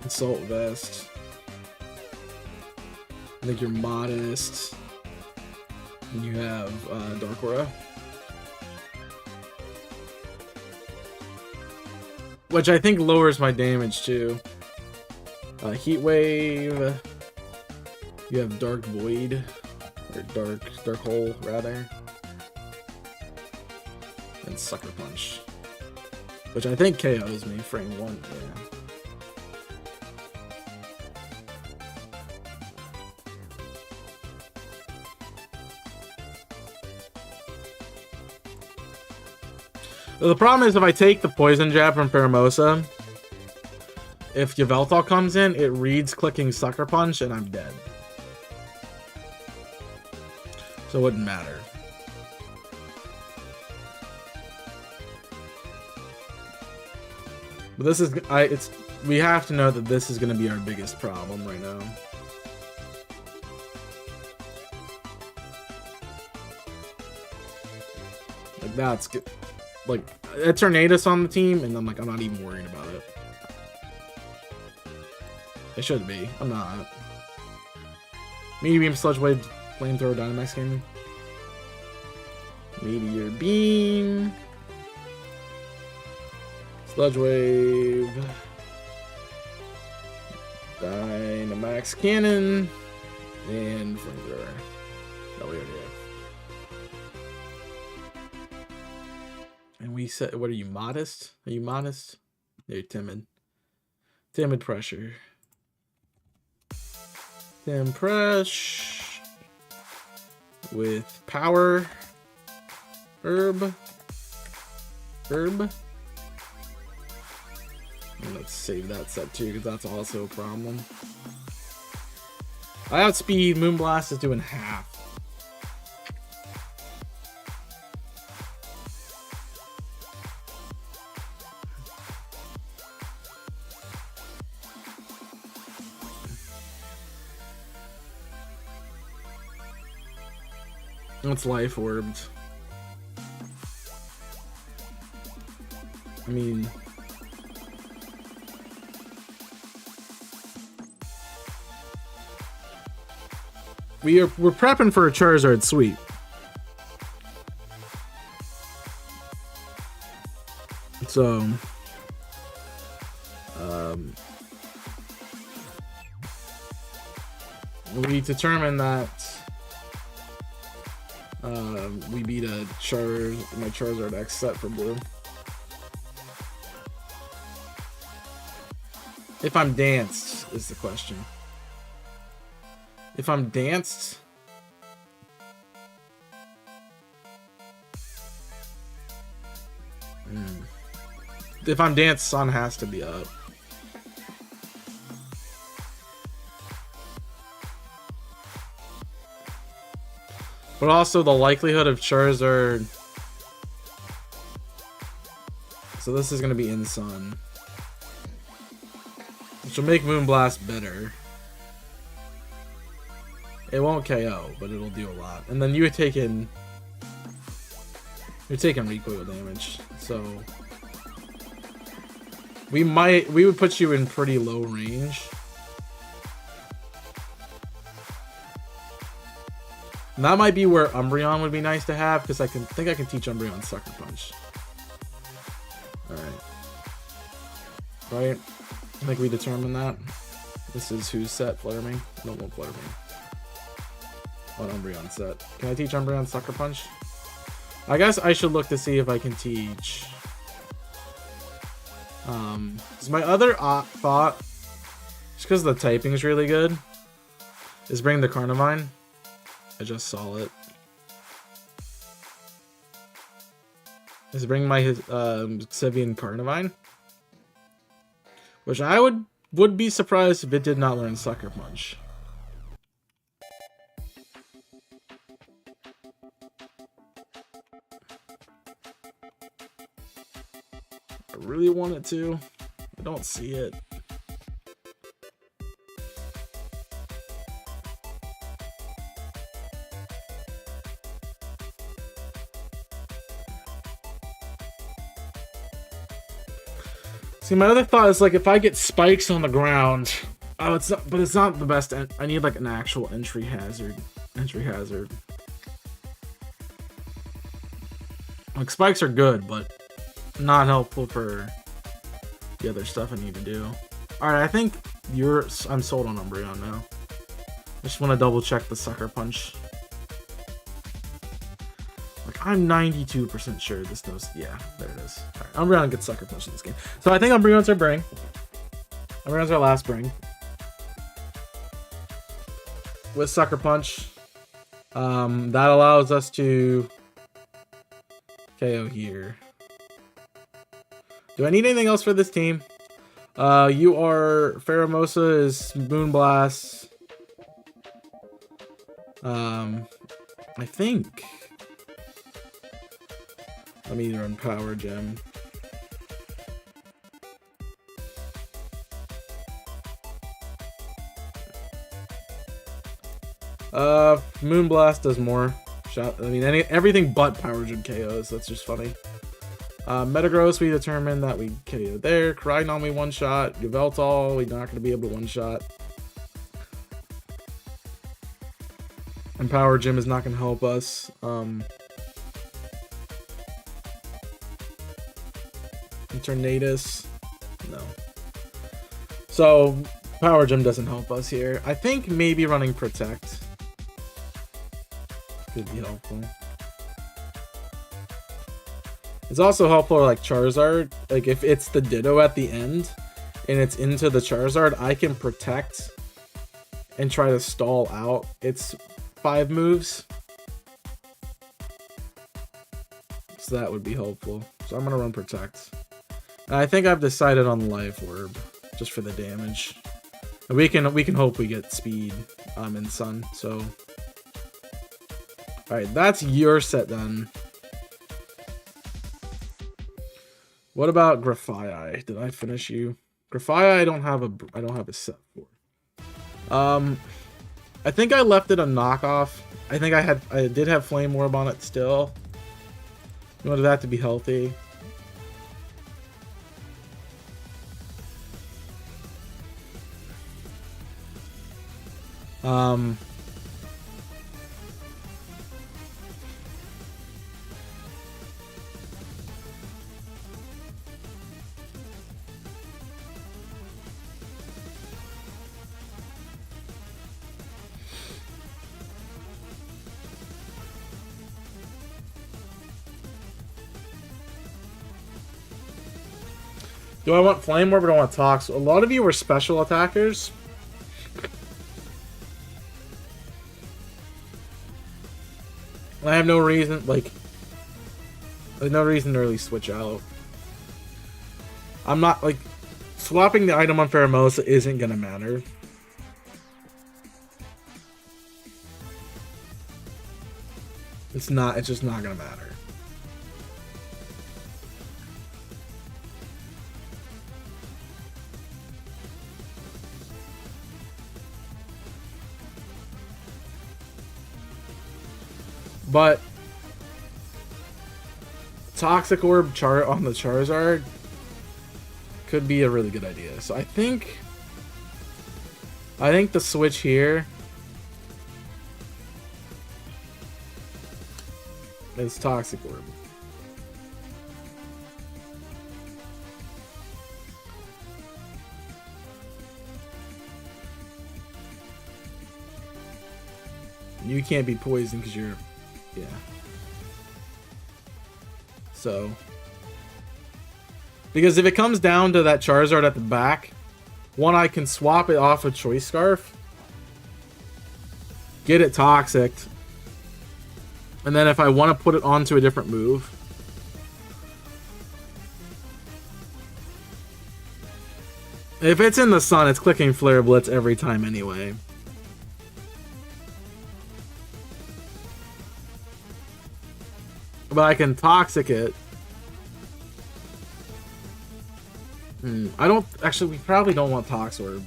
Assault Vest. I think you're Modest. And you have Dark Aura. Which I think lowers my damage too. Heat Wave. You have Dark Void. Or Dark Hole, rather. And Sucker Punch. Which I think KOs me frame 1, yeah. The problem is if I take the Poison Jab from Pheromosa, if Yveltal comes in, it reads clicking Sucker Punch and I'm dead. So it wouldn't matter. But this is, we have to know that this is going to be our biggest problem right now. Like that's good. Like, a Tornadus on the team, and I'm like, I'm not even worried about it. It should be. I'm not. Medium Sludge Wave, Flamethrower, Dynamax Cannon. Meteor Beam. Sludge Wave. Dynamax Cannon. And Flamethrower. That we already have. And we said, what are you, Modest? Are you Modest? You're Timid. Timid Pressure. Timpress. With Power. Herb. And let's save that set too, because that's also a problem. I outspeed. Moonblast is doing half. It's Life Orbed. I mean, we're prepping for a Charizard sweep. So we determined that we beat my Charizard X set for blue. If I'm danced is the question. If I'm danced, if I'm danced, Sun has to be up. But also the likelihood of Charizard. So this is going to be in Sun. Which will make Moonblast better. It won't KO, but it'll do a lot. And then you're taking recoil damage. So we would put you in pretty low range. And that might be where Umbreon would be nice to have, because I think I can teach Umbreon Sucker Punch. Alright. Right? I think we determined that. This is who's set? Fluttermane? No, it won't Fluttermane. On Umbreon set. Can I teach Umbreon Sucker Punch? I guess I should look to see if I can teach. Because my other thought, just because the typing is really good, is bring the Carnivine. I just saw it. Is bring my Sevian Carnivine, which I would be surprised if it did not learn Sucker Punch. I really want it to. I don't see it. See, my other thought is like if I get spikes on the ground, oh, but it's not the best. I need like an actual entry hazard. Like spikes are good, but not helpful for the other stuff I need to do. All right, I think I'm sold on Umbreon now. I just want to double check the Sucker Punch. Like I'm 92% sure this knows. Yeah, there it is. All right, Umbreon gets Sucker Punch in this game, so I think Umbreon's our bring. Umbreon's our last bring with Sucker Punch. That allows us to KO here. Do I need anything else for this team? You are Pheromosa is Moonblast. I think. Let me run Power Gem. Moonblast does more. I mean, everything but Power Gem KOs. That's just funny. Metagross, we determined that we KO there. Koraidon, we one-shot. Yveltal, we're not going to be able to one-shot. And Power Gem is not going to help us. Eternatus, no. So, Power Gem doesn't help us here. I think maybe running Protect could be helpful. It's also helpful like Charizard. Like if it's the Ditto at the end and it's into the Charizard, I can Protect and try to stall out its 5 moves. So that would be helpful. So I'm gonna run Protect. And I think I've decided on Life Orb just for the damage. And we can hope we get speed in Sun. So all right, that's your set done. What about Grafaiai? Did I finish you? Grafaiai, I don't have a set for. I think I left it a knockoff. I think I did have Flame Orb on it still. I wanted that to be healthy. Do I want Flame Orb or do I want Tox? A lot of you were special attackers. I have no reason, like, there's no reason to really switch out. I'm not, like, swapping the item on Pheromosa isn't gonna matter. It's just not gonna matter. But Toxic Orb on the Charizard could be a really good idea. So I think the switch here is Toxic Orb. You can't be poisoned because you're... Yeah. So, because if it comes down to that Charizard at the back, one, I can swap it off with Choice Scarf, get it toxic, and then if I want to put it onto a different move, if it's in the sun, it's clicking Flare Blitz every time anyway. But I can Toxic it. I don't... Actually, we probably don't want Tox Orb.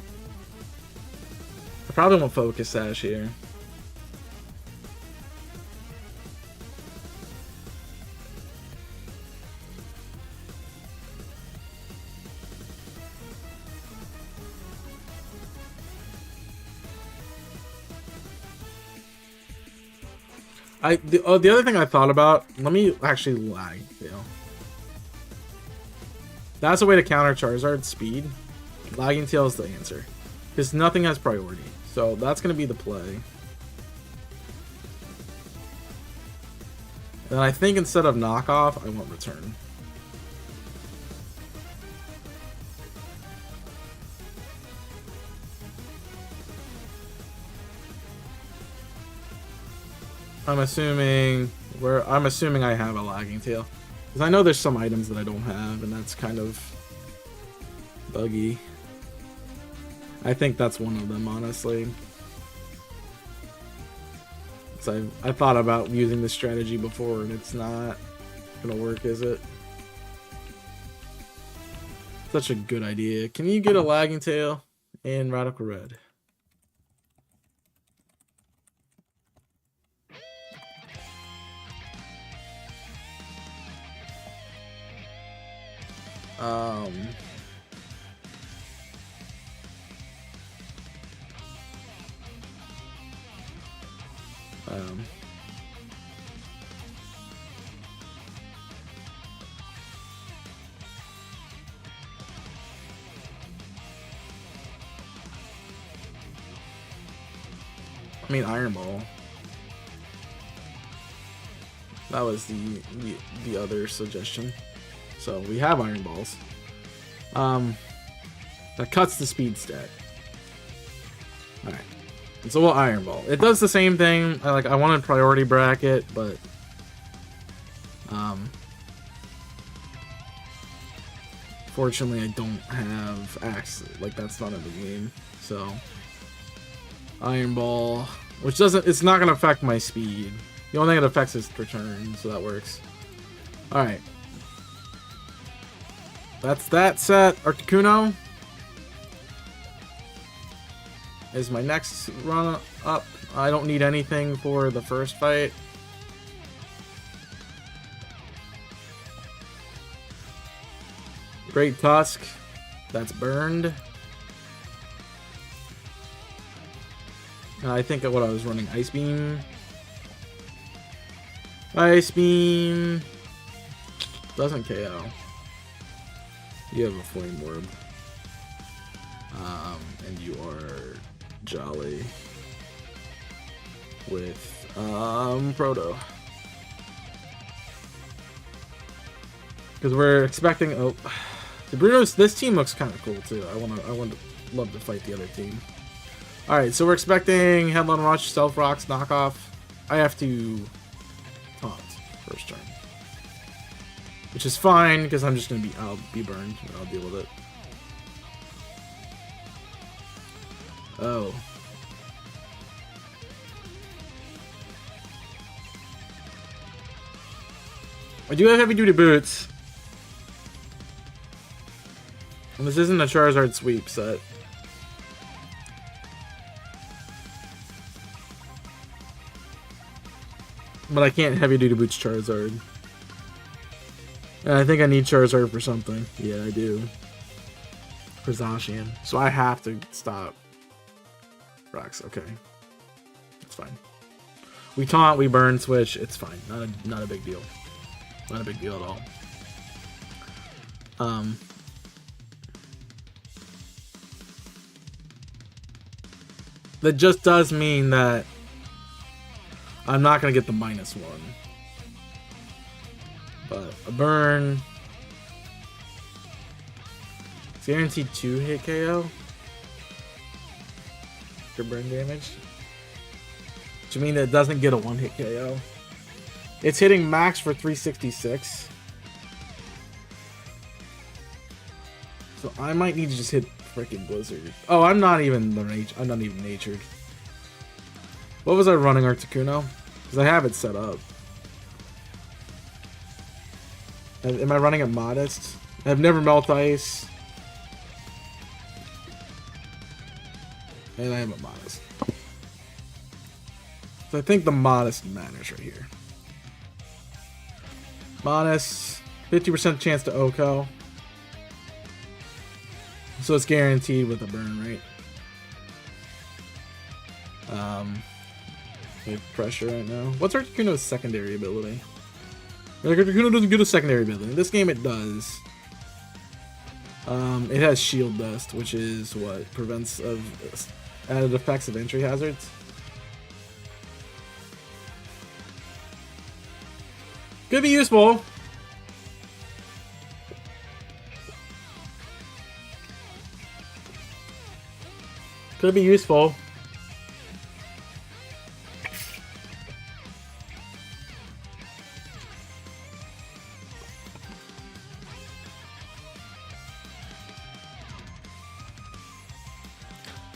I probably want Focus Sash here. The other thing I thought about, let me actually lag, you know. That's a way to counter Charizard's speed. Lagging Tail is the answer. Because nothing has priority. So that's going to be the play. And I think instead of knockoff, I want return. I'm assuming I have a lagging tail. Because I know there's some items that I don't have, and that's kind of buggy. I think that's one of them, honestly. Because I thought about using this strategy before, and it's not gonna work, is it? Such a good idea. Can you get a lagging tail in Radical Red? I mean, Iron Ball. That was the other suggestion. So we have Iron Balls. That cuts the speed stat. Alright. So we'll Iron Ball. It does the same thing. I wanted priority bracket, but fortunately I don't have access. Like, that's not in the game. So Iron Ball, which doesn't, it's not gonna affect my speed. The only thing it affects is return, so that works. Alright. That's that set. Articuno is my next run up. I don't need anything for the first fight. Great Tusk. That's burned. I think of what I was running. Ice Beam. Ice Beam. Doesn't KO. You have a Flame Orb. And you are Jolly. With, Proto. Because we're expecting, oh. The Bruno's, this team looks kind of cool too. I would love to fight the other team. Alright, so we're expecting Headlong Rush, Stealth Rocks, Knockoff. I have to taunt first turn. Which is fine, because I'm just gonna I'll be burned, and I'll deal with it. Oh. I do have heavy duty boots. And this isn't a Charizard sweep set. But I can't heavy duty boots Charizard. And I think I need Charizard for something. Yeah, I do. For Zacian. So I have to stop Rocks. Okay. It's fine. We taunt, we burn, switch. It's fine. Not a big deal. Not a big deal at all. That just does mean that I'm not going to get the -1. But a burn. It's guaranteed 2-hit KO. For burn damage. Which means it doesn't get a 1-hit KO. It's hitting max for 366. So I might need to just hit freaking Blizzard. Oh, I'm not even natured. What was I running, Articuno? Because I have it set up. Am I running it Modest? I've never Melt Ice. And I am a Modest. So I think the Modest matters right here. Modest, 50% chance to OHKO. So it's guaranteed with a burn, right? like pressure right now. What's Articuno's secondary ability? Like, Articuno doesn't get a secondary ability. In this game, it does. It has Shield Dust, which is what prevents of added effects of entry hazards. Could be useful. Could be useful.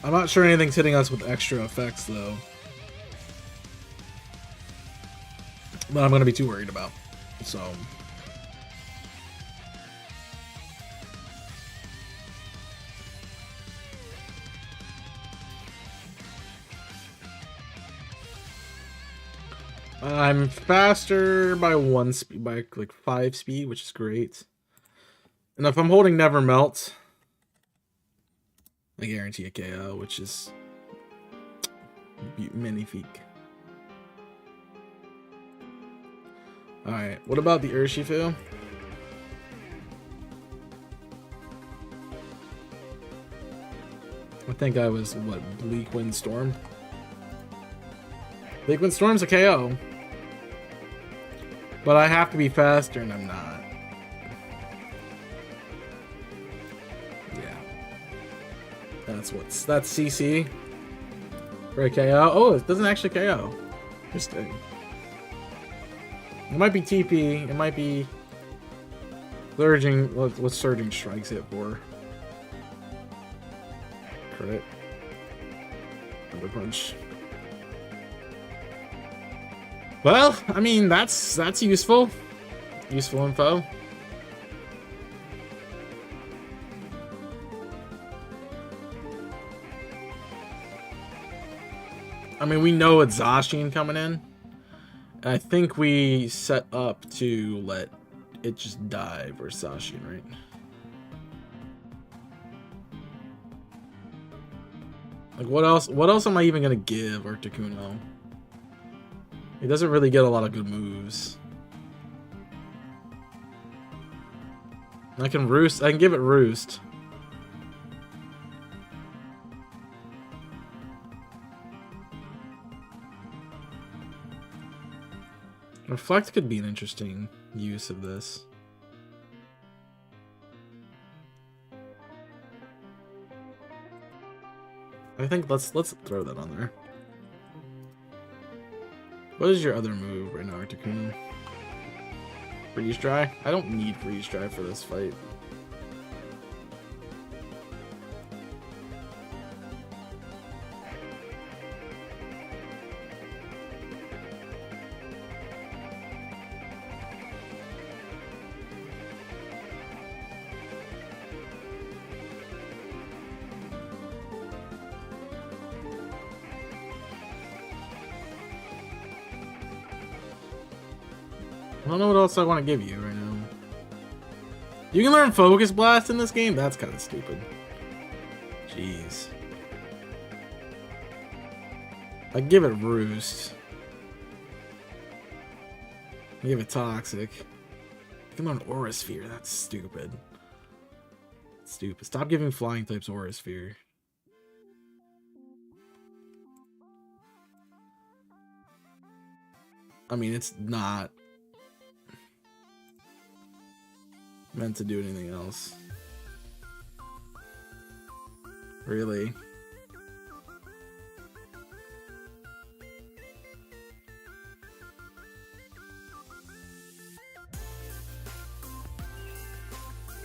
I'm not sure anything's hitting us with extra effects, though. But I'm going to be too worried about. So... I'm faster by 1 speed, by like 5 speed, which is great. And if I'm holding Never Melt, I guarantee a KO, which is magnifique. Alright, what about the Urshifu? I think I was, what, Bleak Wind Storm? Bleak Wind Storm's a KO. But I have to be faster, and I'm not. Yeah. That's CC for a KO. Oh, it doesn't actually KO. Interesting. It might be TP. It might be Surging. What's Surging Strikes hit for? Crit. Number punch. Well, I mean, that's useful. Useful info. I mean, we know it's Zacian coming in. And I think we set up to let it just die versus Zacian, right? Like, what else? What else am I even gonna give Articuno? He doesn't really get a lot of good moves. I can Roost. I can give it Roost. Reflect could be an interesting use of this. I think let's throw that on there. What is your other move right now, Articuno? Freeze Dry? I don't need Freeze Dry for this fight. I don't know what else I want to give you right now. You can learn Focus Blast in this game? That's kind of stupid. Jeez. I give it Roost. I give it Toxic. You can learn Aura Sphere. That's stupid. Stupid. Stop giving flying types Aura Sphere. I mean, it's not meant to do anything else. Really?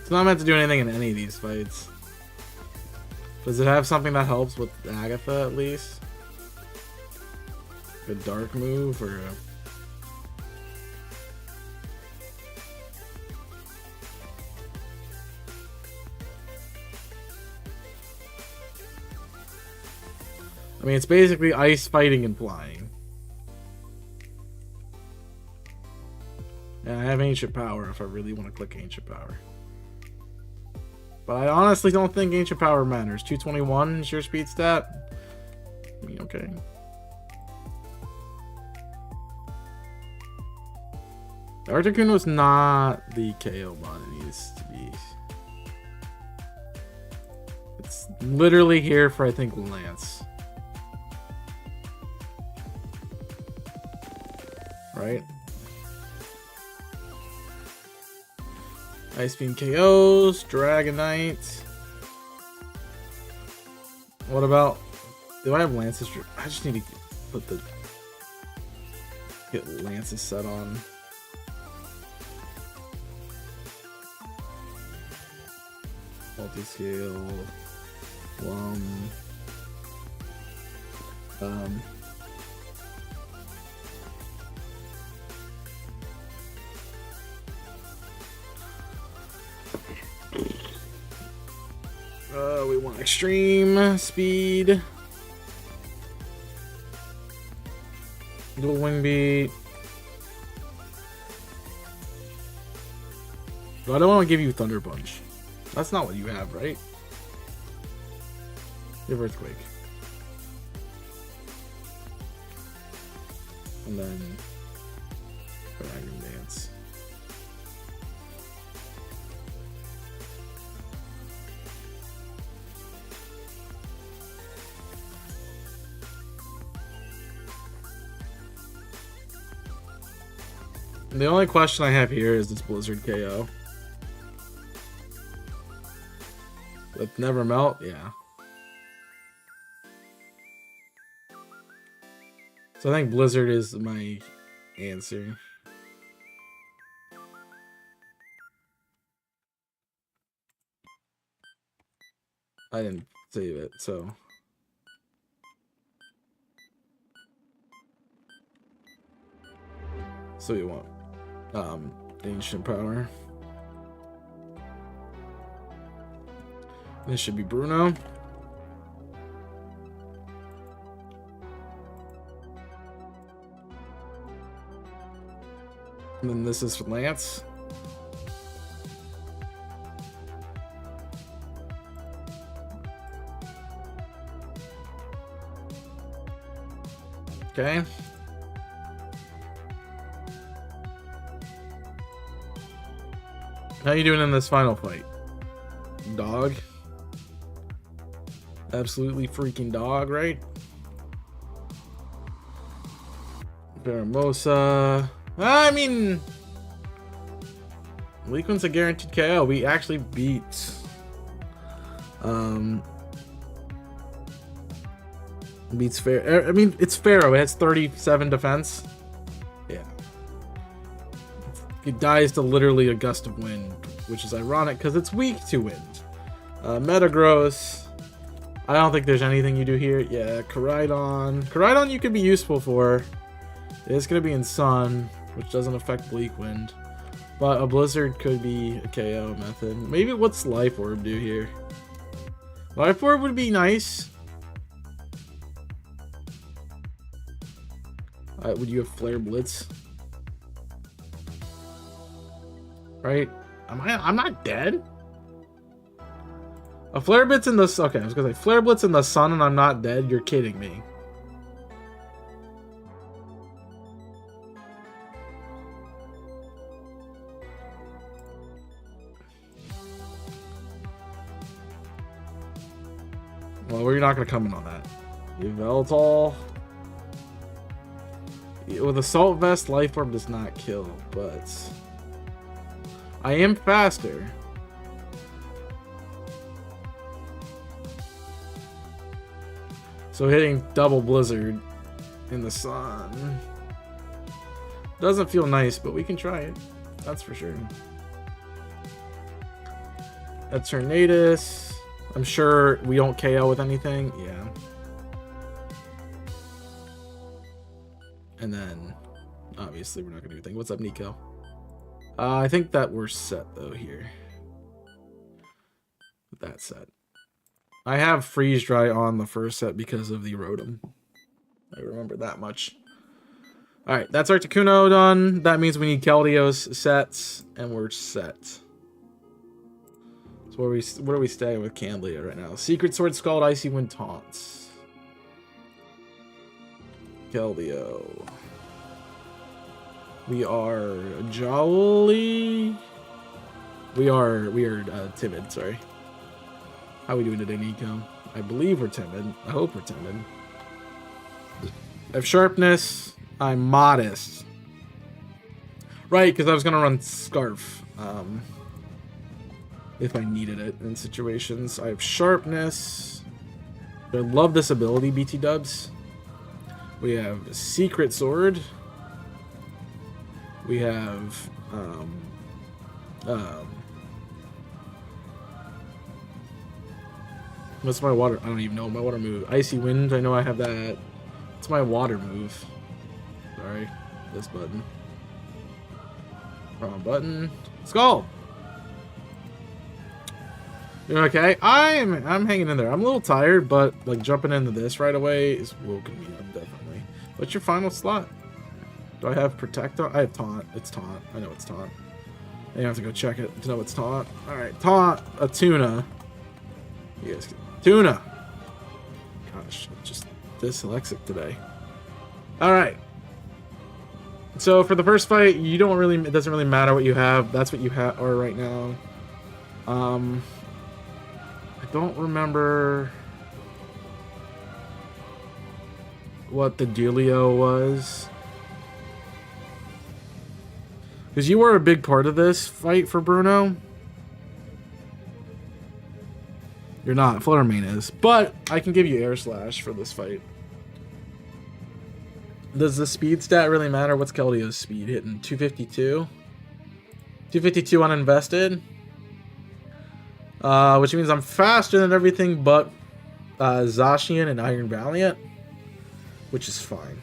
It's not meant to do anything in any of these fights. Does it have something that helps with Agatha at least? A dark move or a... I mean, it's basically ice fighting and flying. And I have Ancient Power if I really want to click Ancient Power. But I honestly don't think Ancient Power matters. 221 is your speed stat? I mean, okay. Articuno's not the KO mod it needs to be. It's literally here for, I think, Lance. Right? Ice Beam KOs, Dragonite. What about... Do I have Lance's... I just need to put the... Get Lance's set on. Multi-scale. We want extreme speed. Dual wing beat. But I don't want to give you Thunder Punch. That's not what you have, right? You have Earthquake. And then Dragon Dance. The only question I have here is this Blizzard KO. With Never Melt, yeah. So I think Blizzard is my answer. I didn't save it, so... So you want Ancient Power. This should be Bruno. And then this is for Lance. Okay. How you doing in this final fight? Dog. Absolutely freaking dog, right? Veramosa. I mean... Leaquin's a guaranteed KO. We actually beat... Beats Fair. I mean, it's Pharaoh. It has 37 defense. Yeah. It dies to literally a gust of wind, which is ironic because it's weak to wind. Metagross. I don't think there's anything you do here. Yeah, Koraidon. Koraidon you could be useful for. It's going to be in Sun, which doesn't affect Bleak Wind. But a Blizzard could be a KO method. Maybe what's Life Orb do here? Life Orb would be nice. Would you have Flare Blitz? Right? I'm not dead? A Flare Blitz in the... Okay, I was gonna say Flare Blitz in the Sun and I'm not dead? You're kidding me. Well, we're not gonna comment on that. Yveltal. With Assault Vest, Life Orb does not kill, but... I am faster. So hitting double Blizzard in the Sun doesn't feel nice, but we can try it. That's for sure. Eternatus. I'm sure we don't KO with anything. Yeah. And then, obviously, we're not going to do anything. What's up, Nico? I think that we're set, though, here. With that set. I have Freeze Dry on the first set because of the Rotom. I remember that much. Alright, that's Articuno done. That means we need Keldeo sets, and we're set. So where are we staying with Candlia right now? Secret Sword, Scald, Icy Wind, Taunts. Keldeo. We are jolly. We are timid, sorry. How are we doing today, Nico? I believe we're timid. I hope we're timid. I have sharpness. I'm modest. Right, because I was gonna run Scarf. If I needed it in situations. I have sharpness. I love this ability, BT dubs. We have Secret Sword. We have what's my water? I don't even know my water move. Icy Wind, I know I have that. It's my water move. Sorry, this button. Wrong button. Skull. You're okay? I'm hanging in there. I'm a little tired, but like jumping into this right away is woken me up definitely. What's your final slot? Do I have Protect on? I have Taunt. It's Taunt. I know it's Taunt. You have to go check it to know it's Taunt. Alright, Taunt a Tuna. You guys can... Tuna! Gosh, just dyslexic today. Alright. So for the first fight, you don't really... It doesn't really matter what you have. That's what you are right now. I don't remember what the dealio was. Because you were a big part of this fight for Bruno. You're not. Fluttermane is. But I can give you Air Slash for this fight. Does the speed stat really matter? What's Keldio's speed? Hitting 252? 252 uninvested? Which means I'm faster than everything but Zacian and Iron Valiant. Which is fine.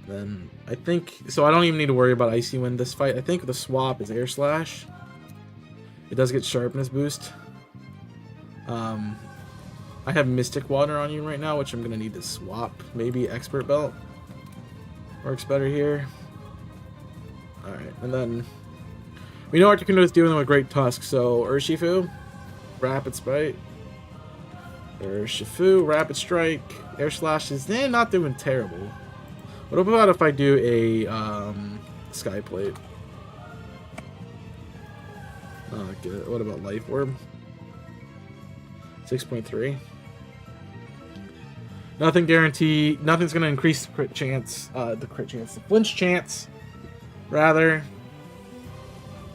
Then I think... So I don't even need to worry about Icy Wind this fight. I think the swap is Air Slash. It does get sharpness boost. I have Mystic Water on you right now, which I'm going to need to swap. Maybe Expert Belt works better here. Alright, and then... We know Articuno is dealing with Great Tusk, so Urshifu, Rapid Spite. Urshifu, Rapid Strike. Air Slash is not doing terrible. What about if I do a Sky Plate? Oh, good. What about Life Orb? 6.3. Nothing guaranteed. Nothing's going to increase the crit chance. The flinch chance, rather.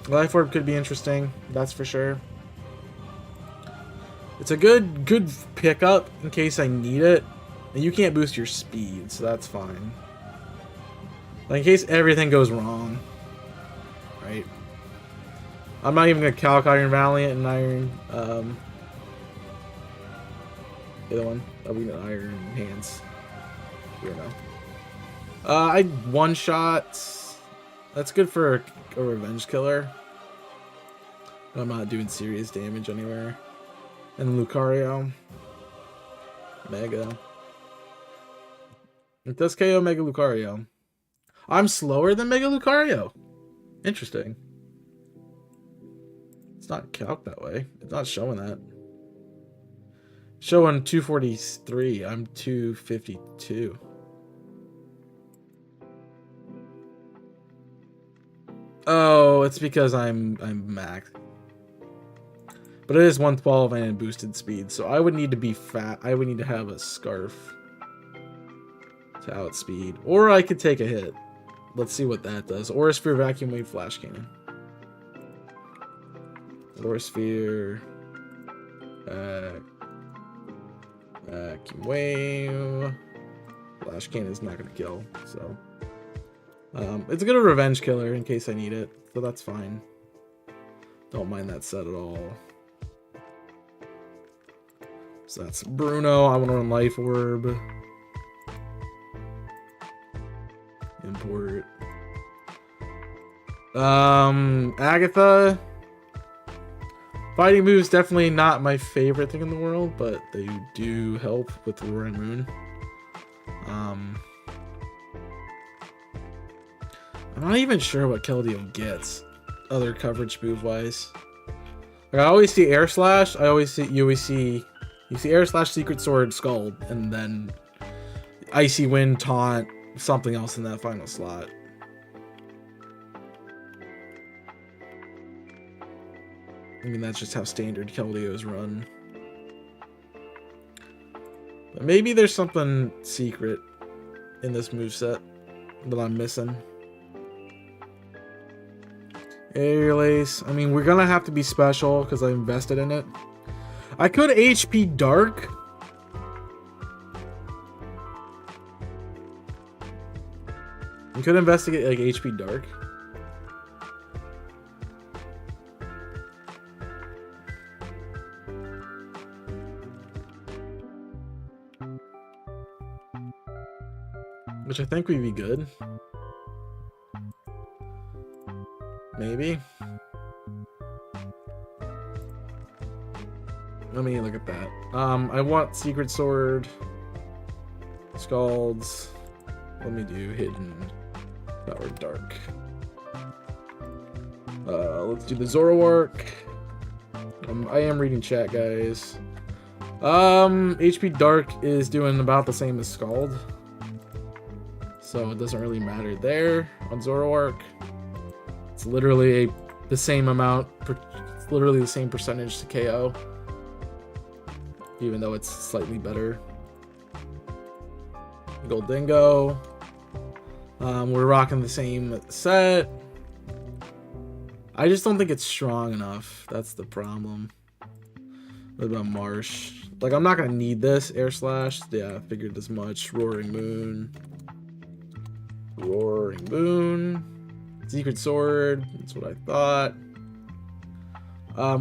Life Orb could be interesting. That's for sure. It's a good pickup in case I need it. And you can't boost your speed, so that's fine. Like, in case everything goes wrong. Right? I'm not even going to calc Iron Valiant and Iron... the other one. Oh, we got Iron Hands. Here now. I one-shot... That's good for a Revenge Killer. But I'm not doing serious damage anywhere. And Lucario. Mega. It does KO Mega Lucario. I'm slower than Mega Lucario. Interesting. It's not calc that way. It's not showing that. Showing 243. I'm 252. Oh, it's because I'm max. But it is 112 and boosted speed, so I would need to be fat. I would need to have a Scarf to outspeed. Or I could take a hit. Let's see what that does. Aura Sphere, Vacuum Wave, Flash Cannon. Aura Sphere. Vacuum Wave. Flash Cannon is not going to kill, so... it's a good Revenge Killer in case I need it, so that's fine. Don't mind that set at all. So that's Bruno. I want to run Life Orb. Import. Agatha. Fighting moves definitely not my favorite thing in the world, but they do help with Roaring Moon. I'm not even sure what Keldeo gets, other coverage move wise. Like, I always see Air Slash. You see Air Slash, Secret Sword, Scald, and then Icy Wind, Taunt, something else in that final slot. I mean, that's just how standard Keldeos run. But maybe there's something secret in this moveset that I'm missing. Air Lace. I mean, we're gonna have to be special because I invested in it. I could HP Dark. We could investigate like HP Dark. Which I think would be good. Maybe. Let me look at that. I want Secret Sword, Scalds. Let me do Hidden Power Dark. Let's do the Zoroark. I am reading chat, guys. HP Dark is doing about the same as Scald, so it doesn't really matter there on Zoroark. It's literally the same amount. It's literally the same percentage to KO, even though it's slightly better. Goldingo. We're rocking the same set. I just don't think it's strong enough. That's the problem. What about Marsh? Like, I'm not gonna need this. Air Slash. Yeah, I figured as much. Roaring Moon. Roaring Moon. Secret Sword. That's what I thought.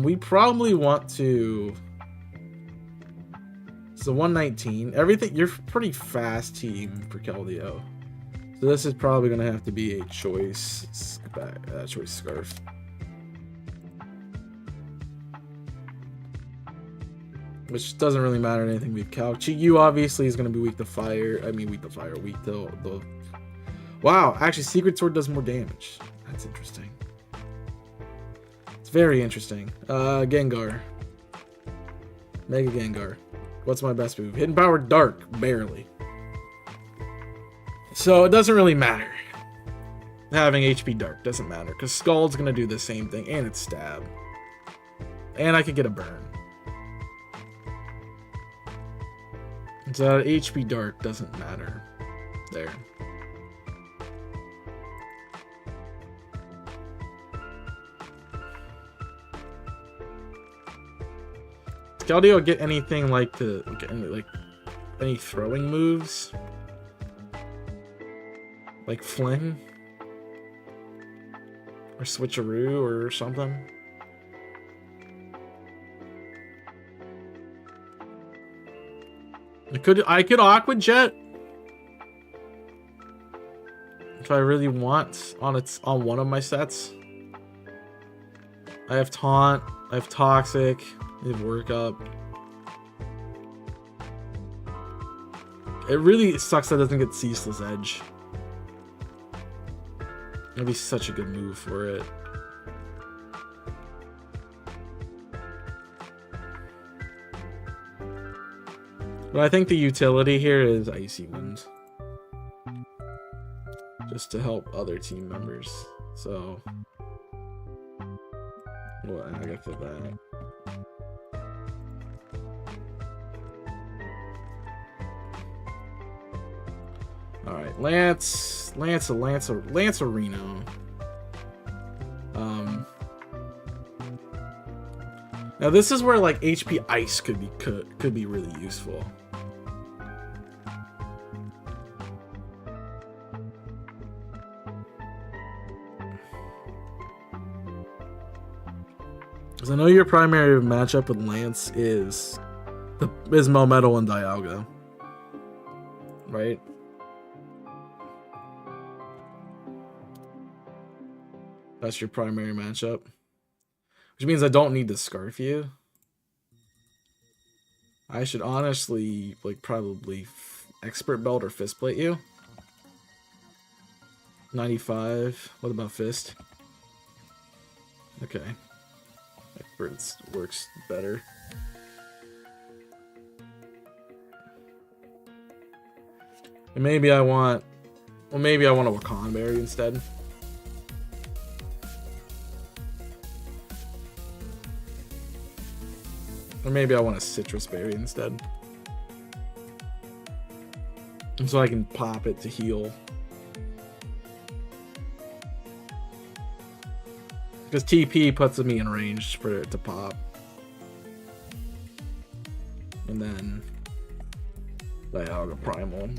We probably want to... So 119. Everything... You're a pretty fast team for Keldeo. So this is probably going to have to be a choice... choice Scarf. Which doesn't really matter anything we've calculated. You obviously is going to be weak to fire. I mean, weak to fire. Weak to the... Wow, actually, Secret Sword does more damage. That's interesting. It's very interesting. Gengar. Mega Gengar. What's my best move? Hidden Power Dark. Barely. So it doesn't really matter. Having HP Dark doesn't matter, because Scald's going to do the same thing, and it's Stab. And I could get a Burn. So HP Dark doesn't matter. There. Keldeo get anything like any throwing moves? Like Fling? Or Switcheroo or something? I could Aqua Jet if I really want on one of my sets. I have Taunt, I have Toxic, I have Work Up. It really sucks that it doesn't get Ceaseless Edge. That'd be such a good move for it. But I think the utility here is Icy Wind. Just to help other team members. So... Well, I gotta fit that. Alright, Lancerino. Now this is where like HP Ice could be really useful. Because I know your primary matchup with Lance is Melmetal and Dialga, right? That's your primary matchup. Which means I don't need to Scarf you. I should honestly, like, probably Expert Belt or Fist Plate you. 95. What about Fist? Okay. Expert works better. And maybe I want Well, maybe I want a Wakan Berry instead. Or maybe I want a Citrus Berry instead. And so I can pop it to heal. Because TP puts me in range for it to pop. And then Dialga Primal.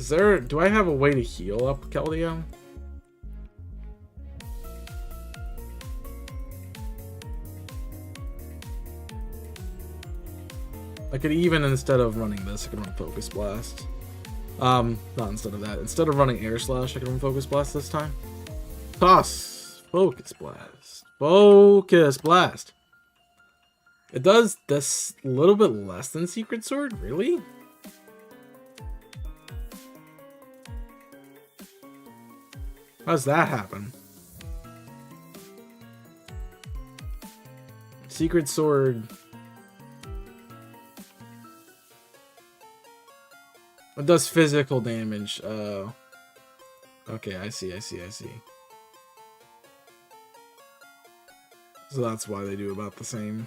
Do I have a way to heal up Keldeo? I could even, instead of running this, I could run Focus Blast. Not instead of that. Instead of running Air Slash, I could run Focus Blast this time. Toss! Focus Blast. Focus Blast! It does this a little bit less than Secret Sword? Really? How's that happen? Secret Sword... It does physical damage. Okay, I see. So that's why they do about the same.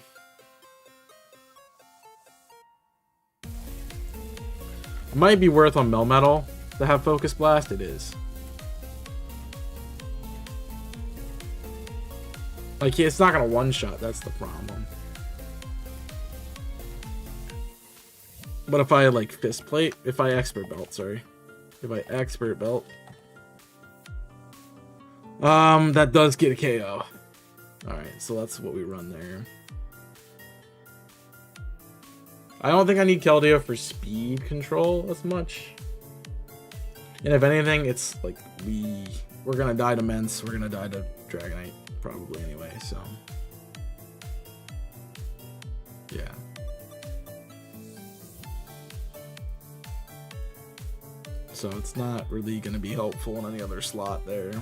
It might be worth on Melmetal to have Focus Blast. It is. Like, it's not gonna one-shot, that's the problem. But if I, like, Fist Plate, if I Expert Belt, sorry. If I Expert Belt. That does get a KO. Alright, so that's what we run there. I don't think I need Keldeo for speed control as much. And if anything, it's like, we're gonna die to Mence, we're gonna die to Dragonite. Probably anyway, so yeah. So it's not really going to be helpful in any other slot there.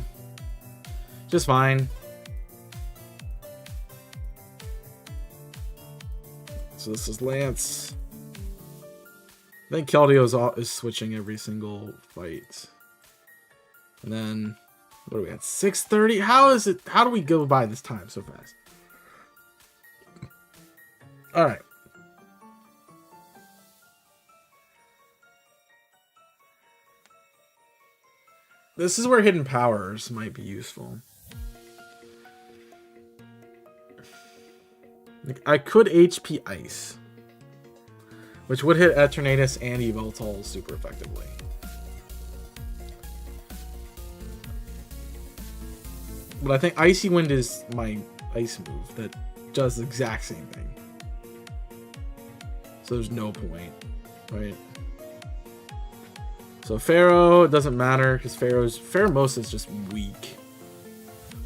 Just fine. So this is Lance. I think Keldeo is switching every single fight. And then what are we at? 6:30? How do we go by this time so fast? Alright. This is where hidden powers might be useful. Like, I could HP Ice, which would hit Eternatus and Yveltal super effectively. But I think Icy Wind is my ice move that does the exact same thing. So there's no point, right? So Pharaoh, it doesn't matter because Pheromosa is just weak.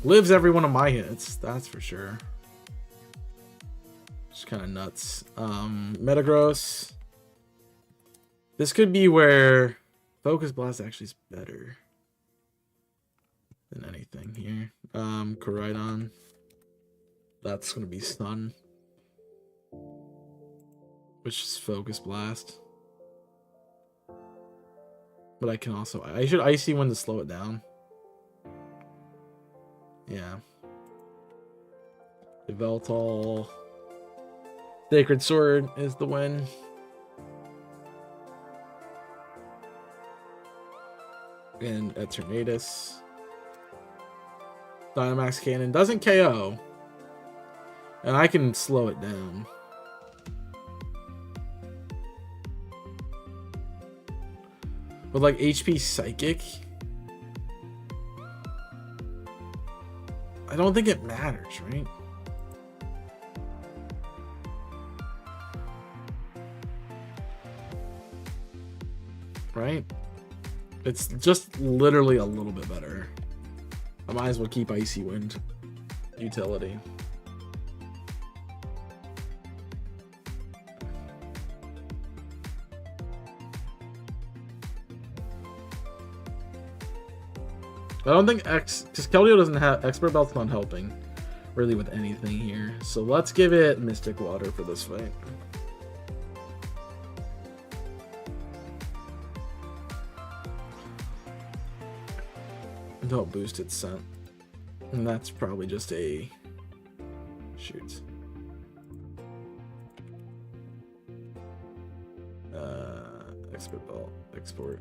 Lives every one of my hits, that's for sure. Just kind of nuts. Metagross. This could be where Focus Blast actually is better than anything here. Koraidon. That's gonna be Stun. Which is Focus Blast. But I can also... I should Icy Wind to slow it down. Yeah. Yveltal. Sacred Sword is the win. And Eternatus. Dynamax Cannon doesn't KO. And I can slow it down. But like HP Psychic, I don't think it matters, right? Right? It's just literally a little bit better. I might as well keep Icy Wind utility. I don't think because Keldeo doesn't have Expert Belt's not helping really with anything here. So let's give it Mystic Water for this fight. Don't boost its scent. And that's probably just a... Shoot. Export.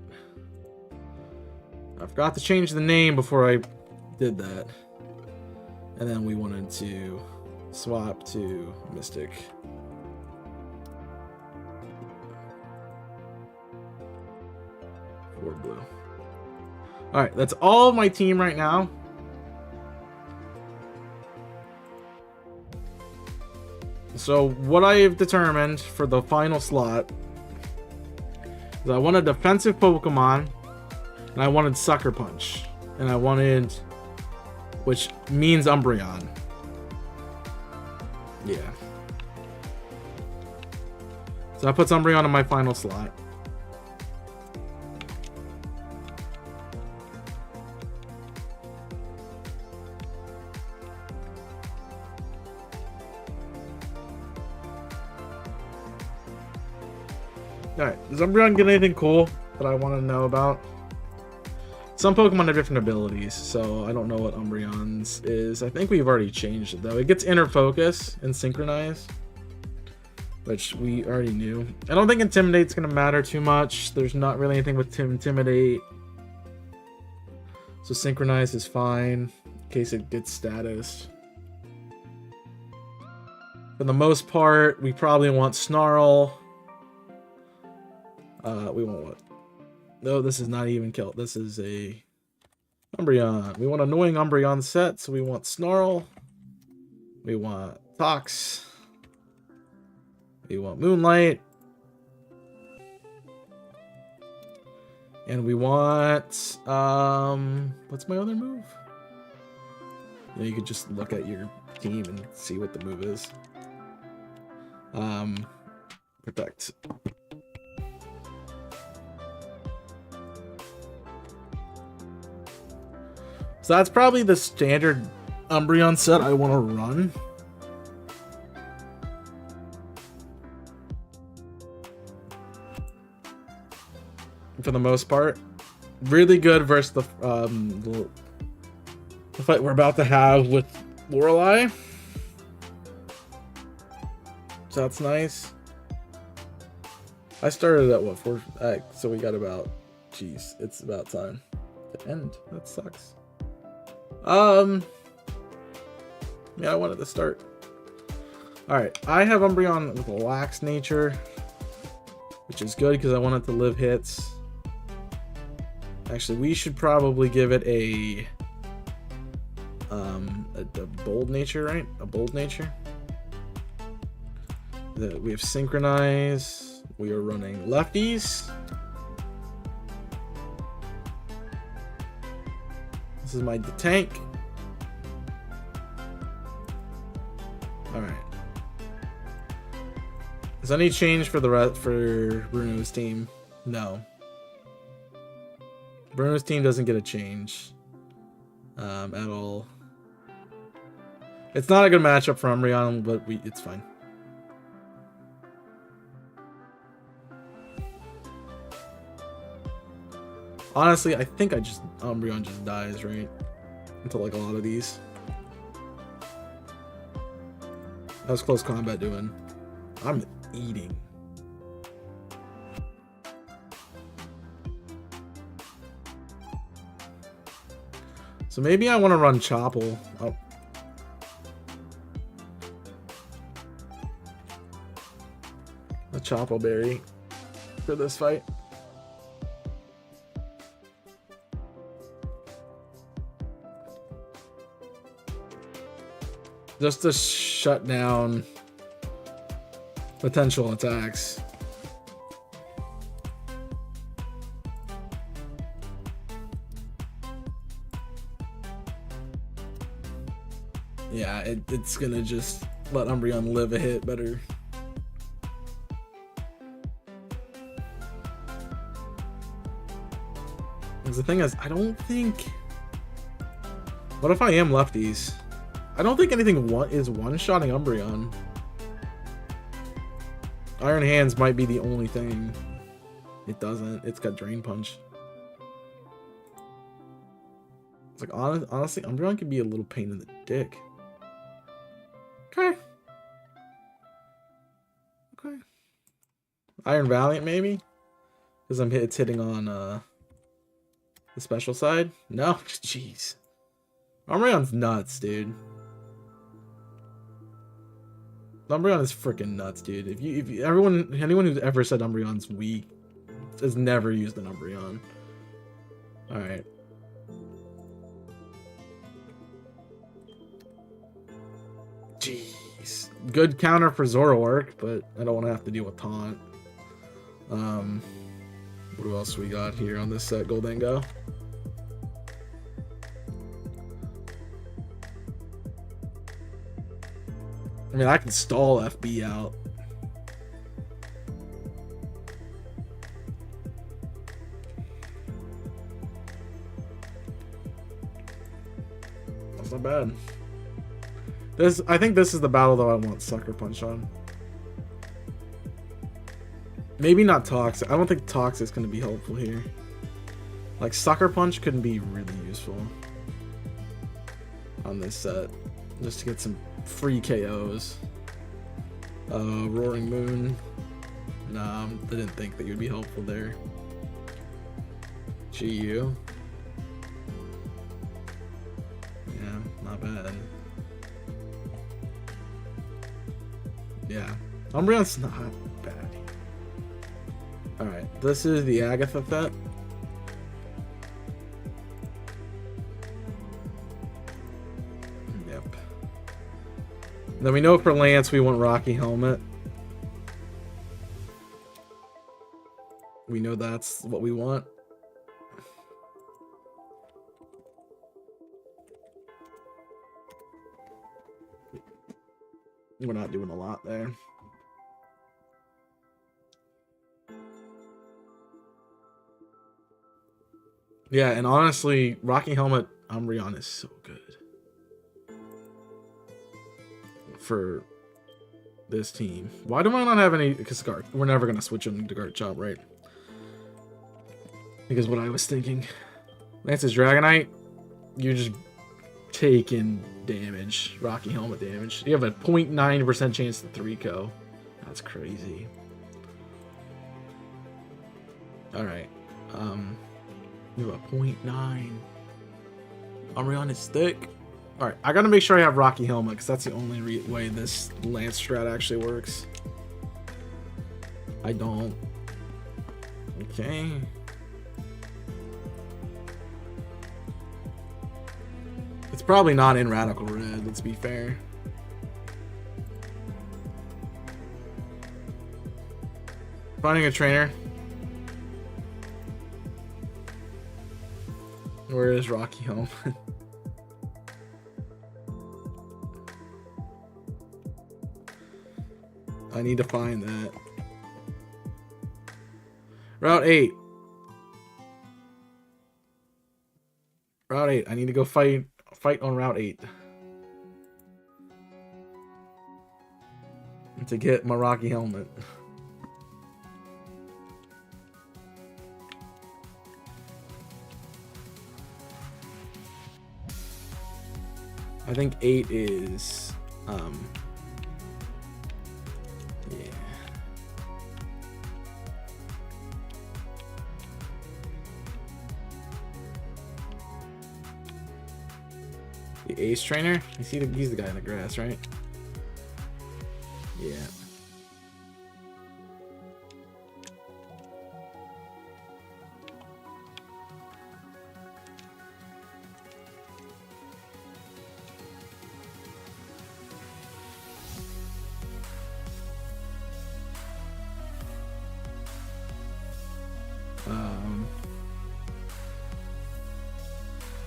I forgot to change the name before I did that. And then we wanted to swap to Mystic. Or blue. Alright, that's all of my team right now. So what I have determined for the final slot is I wanted defensive Pokemon, and I wanted Sucker Punch, and I wanted, which means Umbreon. Yeah. So that puts Umbreon in my final slot. Alright, does Umbreon get anything cool that I want to know about? Some Pokemon have different abilities, so I don't know what Umbreon's is. I think we've already changed it, though. It gets Inner Focus and Synchronize, which we already knew. I don't think Intimidate's going to matter too much. There's not really anything with Intimidate. So Synchronize is fine, in case it gets status. For the most part, we probably want Snarl. We want what? No, this is not even Kilt. This is a Umbreon. We want annoying Umbreon set, so we want Snarl. We want Tox. We want Moonlight. And we want what's my other move? You could just look at your team and see what the move is. Protect. So that's probably the standard Umbreon set I want to run. For the most part. Really good versus the fight we're about to have with Lorelei. So that's nice. I started at what, 4? So we got about, jeez, it's about time to end. That sucks. Yeah, I wanted to start. Alright, I have Umbreon with a lax nature, which is good because I want it to live hits. Actually, we should probably give it a bold nature, right? A bold nature. We have Synchronize. We are running lefties. This is my tank. Alright. Is any change for Bruno's team? No. Bruno's team doesn't get a change at all. It's not a good matchup for Umbreon, but it's fine. Honestly, I think Umbreon just dies, right? Until like a lot of these. How's close combat doing? I'm eating. So maybe I want to run Chople. Oh. The Chople Berry for this fight. Just to shut down potential attacks. Yeah, it's gonna just let Umbreon live a hit better. Because the thing is, I don't think... What if I am lefties? I don't think anything is one-shotting Umbreon. Iron Hands might be the only thing. It doesn't. It's got Drain Punch. It's like, honestly, Umbreon could be a little pain in the dick. Okay. Okay. Iron Valiant, maybe? Because it's hitting on the special side? No? Jeez. Umbreon's nuts, dude. Umbreon is freaking nuts, dude. If anyone who's ever said Umbreon's weak has never used an Umbreon. Alright. Jeez. Good counter for Zoroark, but I don't want to have to deal with Taunt. What else we got here on this set, Goldengo? I mean, I can stall FB out. That's not bad. I think this is the battle that I want Sucker Punch on. Maybe not Toxic. I don't think Toxic's going to be helpful here. Like, Sucker Punch could be really useful on this set. Just to get some free KOs. Roaring Moon. Nah, I didn't think that you'd be helpful there. GU. Yeah, not bad. Yeah, Umbreon's not bad. Alright, this is the Agatha set. Yep. Then we know for Lance we want Rocky Helmet. We know that's what we want. We're not doing a lot there. Yeah, and honestly, Rocky Helmet Umbreon is so good for this team. Why do I not have any? Because we're never gonna switch him to Garchomp, right? Because what I was thinking, Lance's Dragonite, you're just taking damage, Rocky Helmet damage. You have a 0.9% chance to 3-KO. That's crazy. Alright. You have a 0.9. Umbreon is thick. Alright, I gotta make sure I have Rocky Helmet, because that's the only way this Lance strat actually works. I don't. Okay. It's probably not in Radical Red, let's be fair. Finding a trainer. Where is Rocky Helmet? I need to find that. Route 8. Route 8. I need to go fight on Route 8. To get my Rocky Helmet. I think 8 is yeah. The Ace Trainer? He's the guy in the grass, right? Yeah.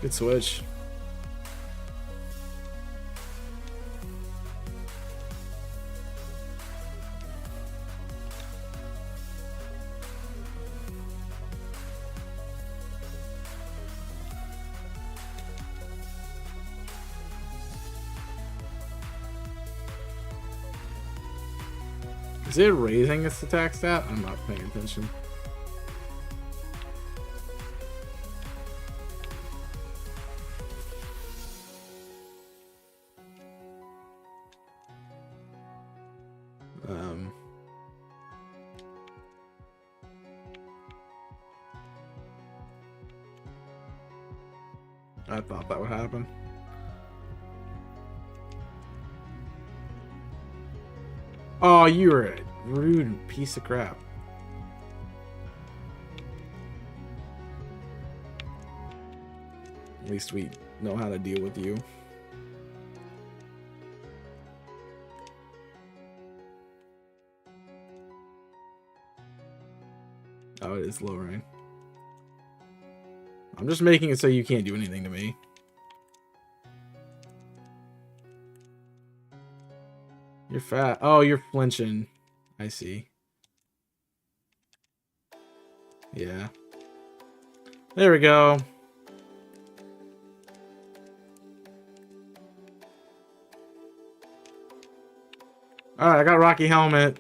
Good switch. Is it raising its attack stat? I'm not paying attention. I thought that would happen. Oh, you're a rude piece of crap. At least we know how to deal with you. Oh, it is low rain. I'm just making it so you can't do anything to me. You're fat. Oh, you're flinching. I see. Yeah. There we go. Alright, I got Rocky Helmet,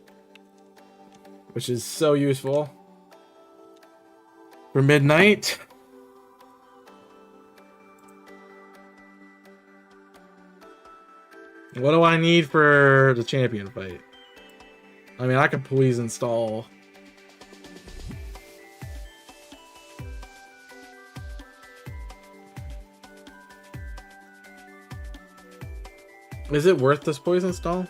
which is so useful for midnight. What do I need for the champion fight? I mean, I could please install. Is it worth this poison stall?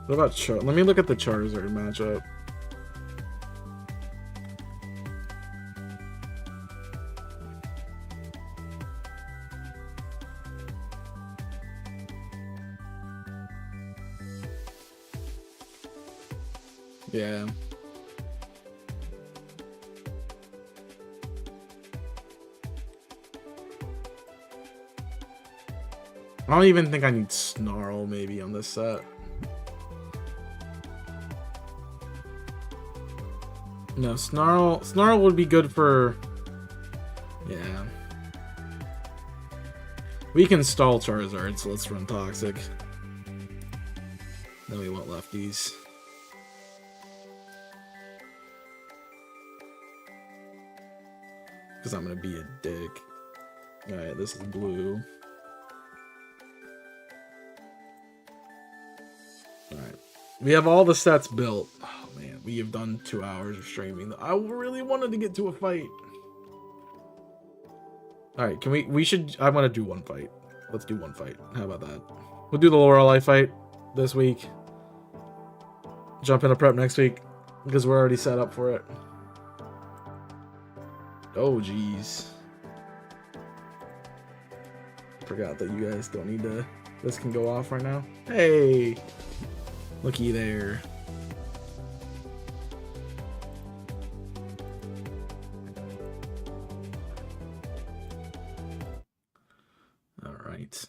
What about Char? Let me look at the Charizard matchup. Yeah. I don't even think I need Snarl maybe on this set. No, Snarl would be good for... Yeah. We can stall Charizard, so let's run Toxic. Then we want lefties. Because I'm going to be a dick. Alright, this is blue. Alright. We have all the sets built. Oh man, we have done 2 hours of streaming. I really wanted to get to a fight. Alright, can we should... I want to do one fight. Let's do one fight. How about that? We'll do the Lorelei fight this week. Jump into prep next week. Because we're already set up for it. Oh, jeez. Forgot that you guys don't need to... This can go off right now. Hey! Looky there. Alright.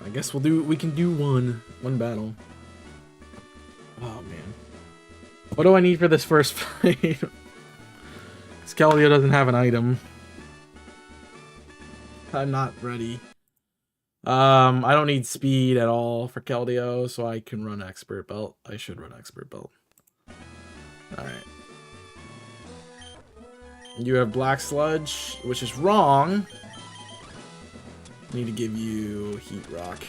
I guess we can do one battle. Oh, man. What do I need for this first fight? Because Keldeo doesn't have an item. I'm not ready. I don't need speed at all for Keldeo, so I can run Expert Belt. I should run Expert Belt. Alright. You have Black Sludge, which is wrong. I need to give you Heat Rock.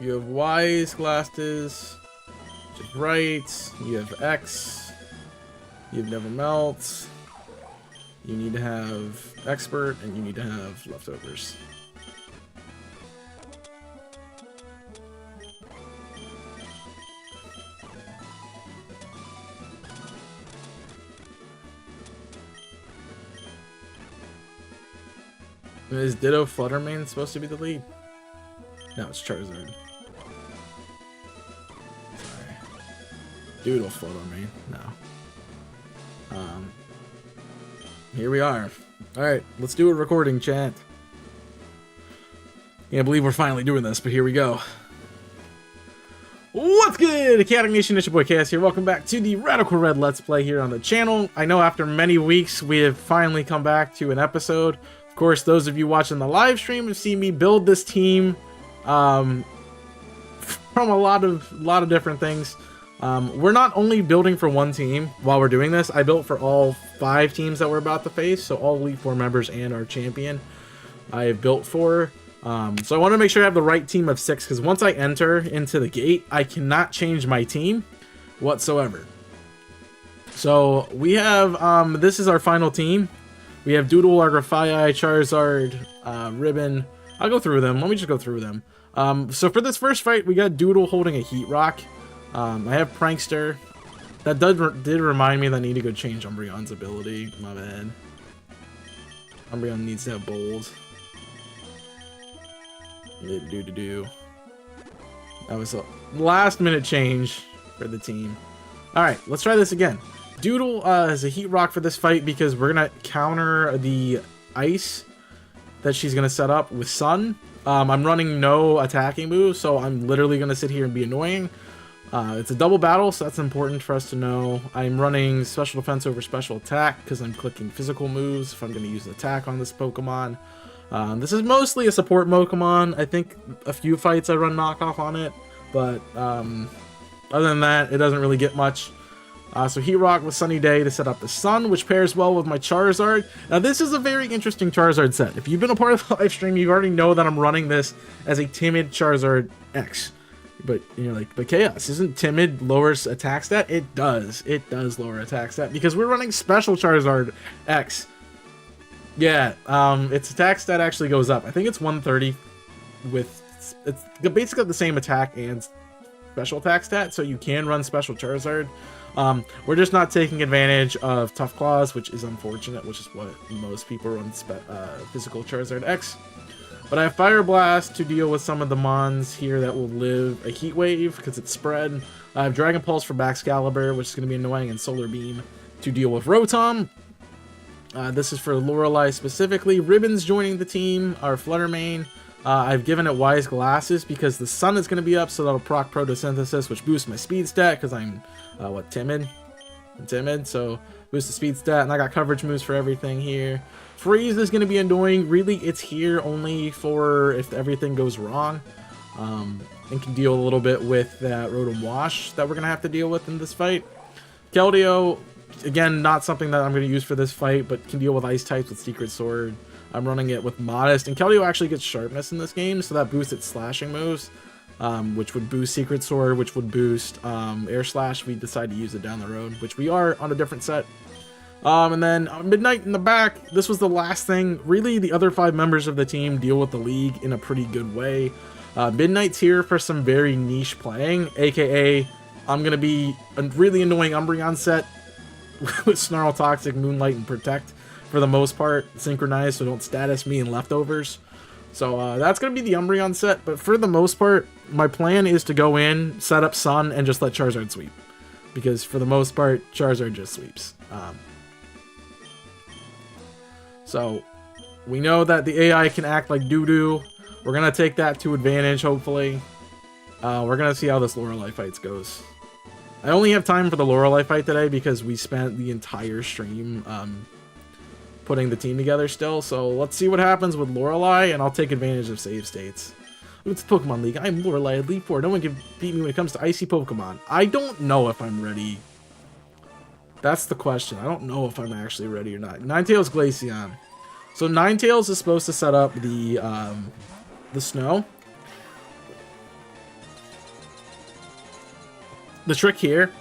You have Wise Glasses, which is right. You have X. You have Never Melt. You need to have Expert, and you need to have Leftovers. Is Ditto Fluttermane supposed to be the lead? No, it's Charizard. Sorry. Doodle Fluttermane. No. Here we are. Alright, let's do a recording, chat. Can't believe we're finally doing this, but here we go. What's good? Chaotic Nation, it's your boy Chaos here. Welcome back to the Radical Red Let's Play here on the channel. I know after many weeks, we have finally come back to an episode. Of course, those of you watching the live stream have seen me build this team from a lot of different things. We're not only building for one team while we're doing this. I built for all 5 teams that we're about to face, so all Elite Four members and our champion I have built for. So I want to make sure I have the right team of 6, because once I enter into the gate, I cannot change my team whatsoever. So we have, this is our final team. We have Doodle, Argrafai, Charizard, Ribbon. I'll go through them. Let me just go through them. So for this first fight, we got Doodle holding a Heat Rock. I have Prankster. That did remind me that I need to go change Umbreon's ability. My bad. Umbreon needs to have Bold. That was a last minute change for the team. Alright, let's try this again. Doodle has a Heat Rock for this fight because we're going to counter the Ice that she's going to set up with Sun. I'm running no attacking moves, so I'm literally going to sit here and be annoying. It's a double battle, so that's important for us to know. I'm running special defense over special attack because I'm clicking physical moves if I'm going to use attack on this Pokemon. This is mostly a support Pokemon. I think a few fights I run knockoff on it, but other than that, it doesn't really get much. So Heat Rock with Sunny Day to set up the Sun, which pairs well with my Charizard. Now this is a very interesting Charizard set. If you've been a part of the live stream, you already know that I'm running this as a Timid Charizard X. But you're like, but Chaos, isn't Timid lowers attack stat? It does. It does lower attack stat because we're running Special Charizard X. Yeah, its attack stat actually goes up. I think it's 130 with, it's basically the same attack and special attack stat, so you can run Special Charizard. We're just not taking advantage of Tough Claws, which is unfortunate, which is what most people run Physical Charizard X. But I have Fire Blast to deal with some of the mons here that will live a Heat Wave because it's spread. I have Dragon Pulse for Baxcalibur, which is going to be annoying, and Solar Beam to deal with Rotom. This is for Lorelei specifically. Ribbon's joining the team, our Fluttermane. I've given it Wise Glasses because the sun is going to be up, so that'll proc Photosynthesis, which boosts my speed stat because I'm, Timid? I'm timid, so boost the speed stat, and I got coverage moves for everything here. Freeze is going to be annoying. Really, it's here only for if everything goes wrong. And can deal a little bit with that Rotom Wash that we're going to have to deal with in this fight. Keldeo, again, not something that I'm going to use for this fight, but can deal with Ice types with Secret Sword. I'm running it with Modest, and Keldeo actually gets Sharpness in this game, so that boosts its slashing moves, which would boost Secret Sword, which would boost Air Slash if we decide to use it down the road, which we are on a different set. And then Midnight in the back, this was the last thing. Really, the other 5 members of the team deal with the league in a pretty good way. Midnight's here for some very niche playing, aka I'm going to be a really annoying Umbreon set with Snarl, Toxic, Moonlight, and Protect for the most part, synchronized, so don't status me in leftovers. So that's going to be the Umbreon set, but for the most part, my plan is to go in, set up Sun, and just let Charizard sweep. Because for the most part, Charizard just sweeps. So we know that the AI can act like doo-doo. We're going to take that to advantage, hopefully. We're going to see how this Lorelei fight goes. I only have time for the Lorelei fight today because we spent the entire stream putting the team together still. So let's see what happens with Lorelei, and I'll take advantage of save states. It's Pokemon League. I'm Lorelei, Elite Four. No one can beat me when it comes to icy Pokemon. I don't know if I'm ready. That's the question. I don't know if I'm actually ready or not. Ninetales Glaceon. So Ninetales is supposed to set up the snow. The trick here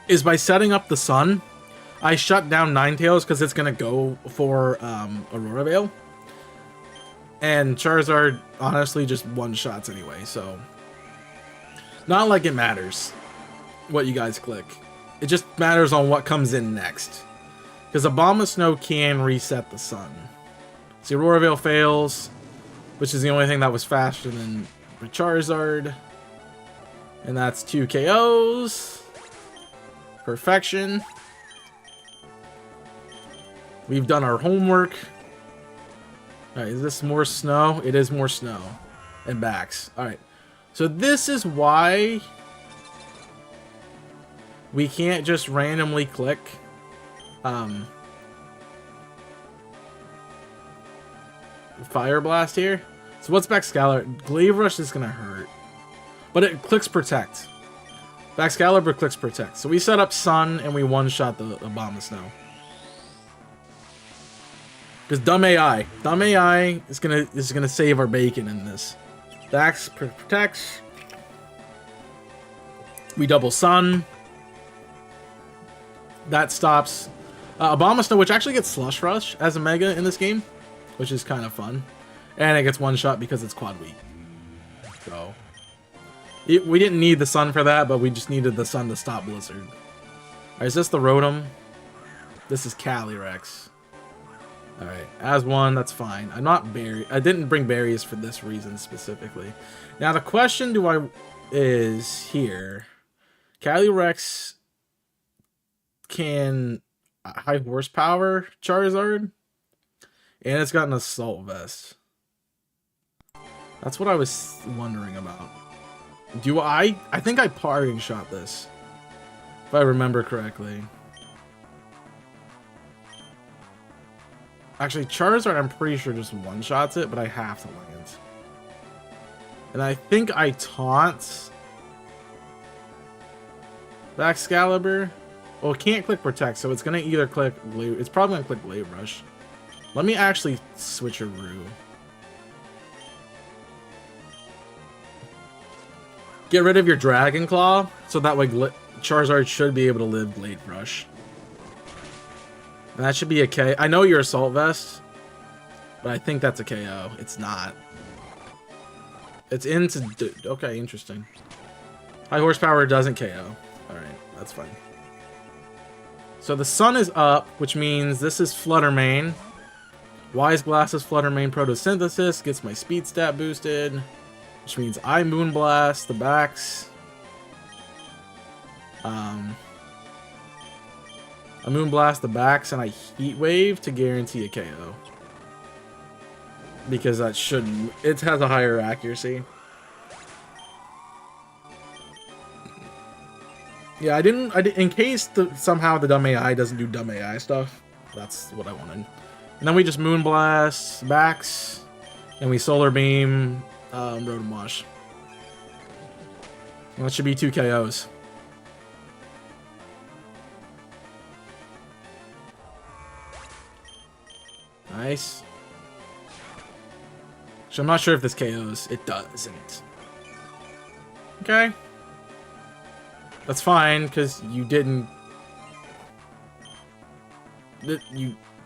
is by setting up the sun, I shut down Ninetales because it's going to go for Aurora Veil. And Charizard honestly just one-shots anyway, so not like it matters what you guys click. It just matters on what comes in next. Because a Bomb of Snow can reset the sun. See, Aurora Veil fails, which is the only thing that was faster than Charizard. And that's 2 KOs. Perfection. We've done our homework. Alright, is this more snow? It is more snow. And backs. Alright. So this is why we can't just randomly click Fire Blast here. So what's Baxcalibur? Glaive Rush is gonna hurt. But it clicks Protect. Excalibur clicks protect. So we set up Sun and we one-shot the Abomasnow. Because dumb AI is gonna save our bacon in this. Dax protects. We double Sun. That stops Abomasnow, which actually gets Slush Rush as a Mega in this game, which is kind of fun. And it gets one shot because it's quad weak. So we didn't need the Sun for that, but we just needed the Sun to stop Blizzard. Alright, is this the Rotom? This is Calyrex. Alright, as one, that's fine. I didn't bring berries for this reason specifically. Now the question is here. Calyrex can high horsepower Charizard, and it's got an Assault Vest. That's what I was wondering about. I think I parting shot this, if I remember correctly. Actually, Charizard, I'm pretty sure just one-shots it, but I have to land. And I think I taunt the Excalibur. Well, it can't click Protect, so it's going to either click Blue. It's probably going to click Blade Rush. Let me actually switch a Rue. Get rid of your Dragon Claw, so that way Charizard should be able to live Blade Rush. And that should be a K. I know you're Assault Vest, but I think that's a KO. It's not. It's into... Okay, interesting. High horsepower doesn't KO. Alright, that's fine. So the Sun is up, which means this is Flutter Mane. Wise Blast Flutter Mane Photosynthesis. Gets my speed stat boosted. Which means I Moonblast the backs. I Moonblast the backs and I Heat Wave to guarantee a KO. Because that shouldn't... It has a higher accuracy. Yeah, I didn't in case somehow the dumb AI doesn't do dumb AI stuff. That's what I wanted. And then we just Moonblast backs. And we Solar Beam Rotom Wash. And that should be 2 KOs. Nice. So I'm not sure if this KOs. It doesn't. Okay. That's fine, because you didn't...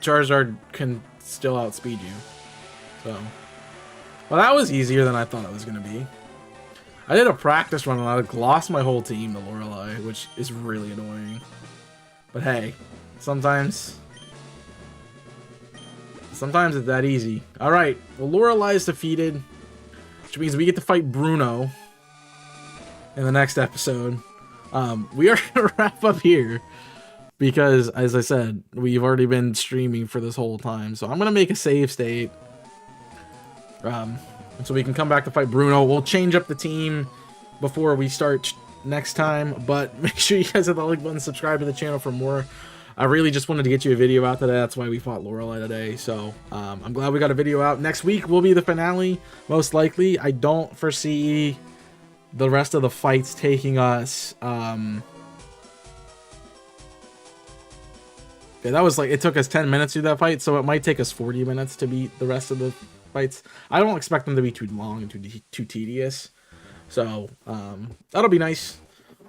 Charizard can still outspeed you. So... Well, that was easier than I thought it was going to be. I did a practice run and I lost my whole team to Lorelei, which is really annoying. But hey, sometimes it's that easy. Alright, well, Lorelei is defeated, which means we get to fight Bruno in the next episode. We are going to wrap up here because, as I said, we've already been streaming for this whole time. So I'm going to make a save state. So we can come back to fight Bruno. We'll change up the team before we start next time, but make sure you guys hit the like button, subscribe to the channel for more. I really just wanted to get you a video out today. That's why we fought Lorelei today. So I'm glad we got a video out. Next week will be the finale, most likely. I don't foresee the rest of the fights taking us. Yeah, that was like, it took us 10 minutes to do that fight, so it might take us 40 minutes to beat the rest of the fights. I don't expect them to be too long and too tedious. So, that'll be nice.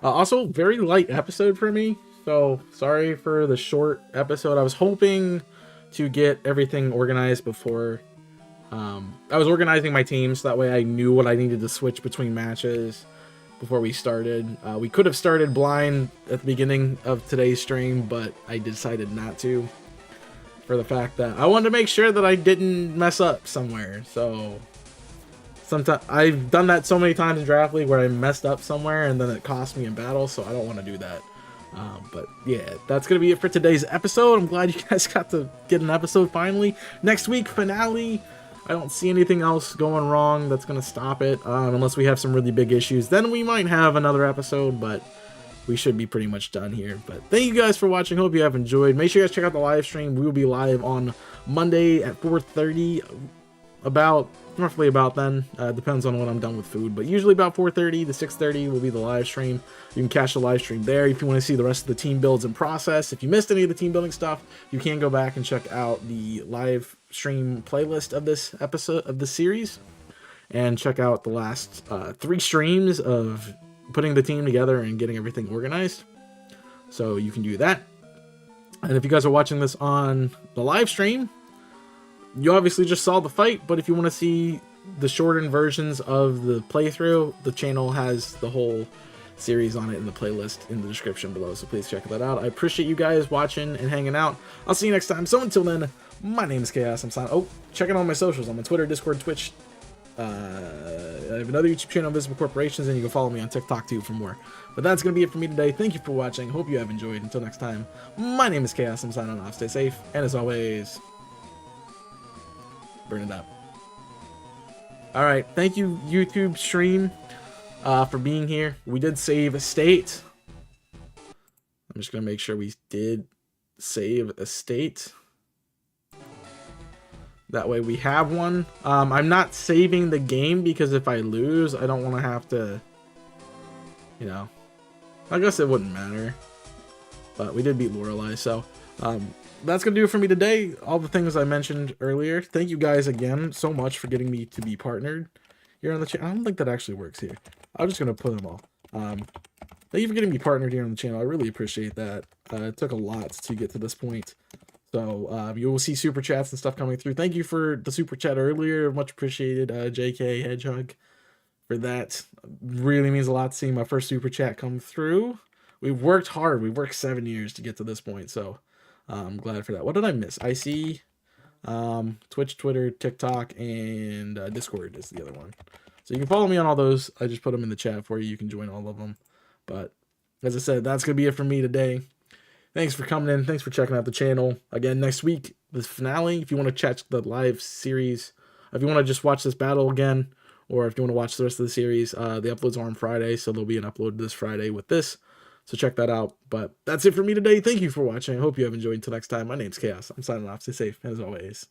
Also, very light episode for me. So, sorry for the short episode. I was hoping to get everything organized before. I was organizing my team so that way I knew what I needed to switch between matches before we started. We could have started blind at the beginning of today's stream, but I decided not to. For the fact that I wanted to make sure that I didn't mess up somewhere. So sometimes I've done that so many times in Draft League where I messed up somewhere and then it cost me in battle, so I don't want to do that. But yeah, that's gonna be it for today's episode. I'm glad you guys got to get an episode finally. Next week, finale. I don't see anything else going wrong that's gonna stop it, unless we have some really big issues. Then we might have another episode, but we should be pretty much done here. But thank you guys for watching. Hope you have enjoyed. Make sure you guys check out the live stream. We will be live on Monday at 4:30 roughly about then. Depends on when I'm done with food, but usually about 4:30 to 6:30 will be the live stream. You can catch the live stream there if you want to see the rest of the team builds in process. If you missed any of the team building stuff, you can go back and check out the live stream playlist of this episode of the series, and check out the last 3 streams of putting the team together and getting everything organized. So you can do that. And if you guys are watching this on the live stream, you obviously just saw the fight, but if you want to see the shortened versions of the playthrough, the channel has the whole series on it in the playlist in the description below, so please check that out. I appreciate you guys watching and hanging out. I'll see you next time. So until then, my name is Chaos. I'm signing. Oh, check out all my socials. I'm on Twitter, Discord, Twitch. I have another YouTube channel, Invisible Corporations, and you can follow me on TikTok too for more. But that's going to be it for me today. Thank you for watching. Hope you have enjoyed. Until next time, my name is Chaos. I'm signing off. Stay safe, and as always, burn it up. Alright, thank you, YouTube stream, for being here. We did save a state. I'm just going to make sure we did save a state. That way we have one. I'm not saving the game because if I lose, I don't want to have to, you know, I guess it wouldn't matter. But we did beat Lorelei, so that's going to do it for me today. All the things I mentioned earlier. Thank you guys again so much for getting me to be partnered here on the channel. I don't think that actually works here. I'm just going to put them all. Thank you for getting me partnered here on the channel. I really appreciate that. It took a lot to get to this point. So you will see super chats and stuff coming through. Thank you for the super chat earlier. Much appreciated, JK Hedgehog, for that. Really means a lot to see my first super chat come through. We've worked hard. We've worked 7 years to get to this point. So I'm glad for that. What did I miss? I see Twitch, Twitter, TikTok, and Discord is the other one. So you can follow me on all those. I just put them in the chat for you. You can join all of them. But as I said, that's going to be it for me today. Thanks for coming in. Thanks for checking out the channel. Again, next week, the finale. If you want to check the live series, if you want to just watch this battle again, or if you want to watch the rest of the series, the uploads are on Friday, so there'll be an upload this Friday with this. So check that out. But that's it for me today. Thank you for watching. I hope you have enjoyed. Until next time, my name's Chaos. I'm signing off. Stay safe, as always.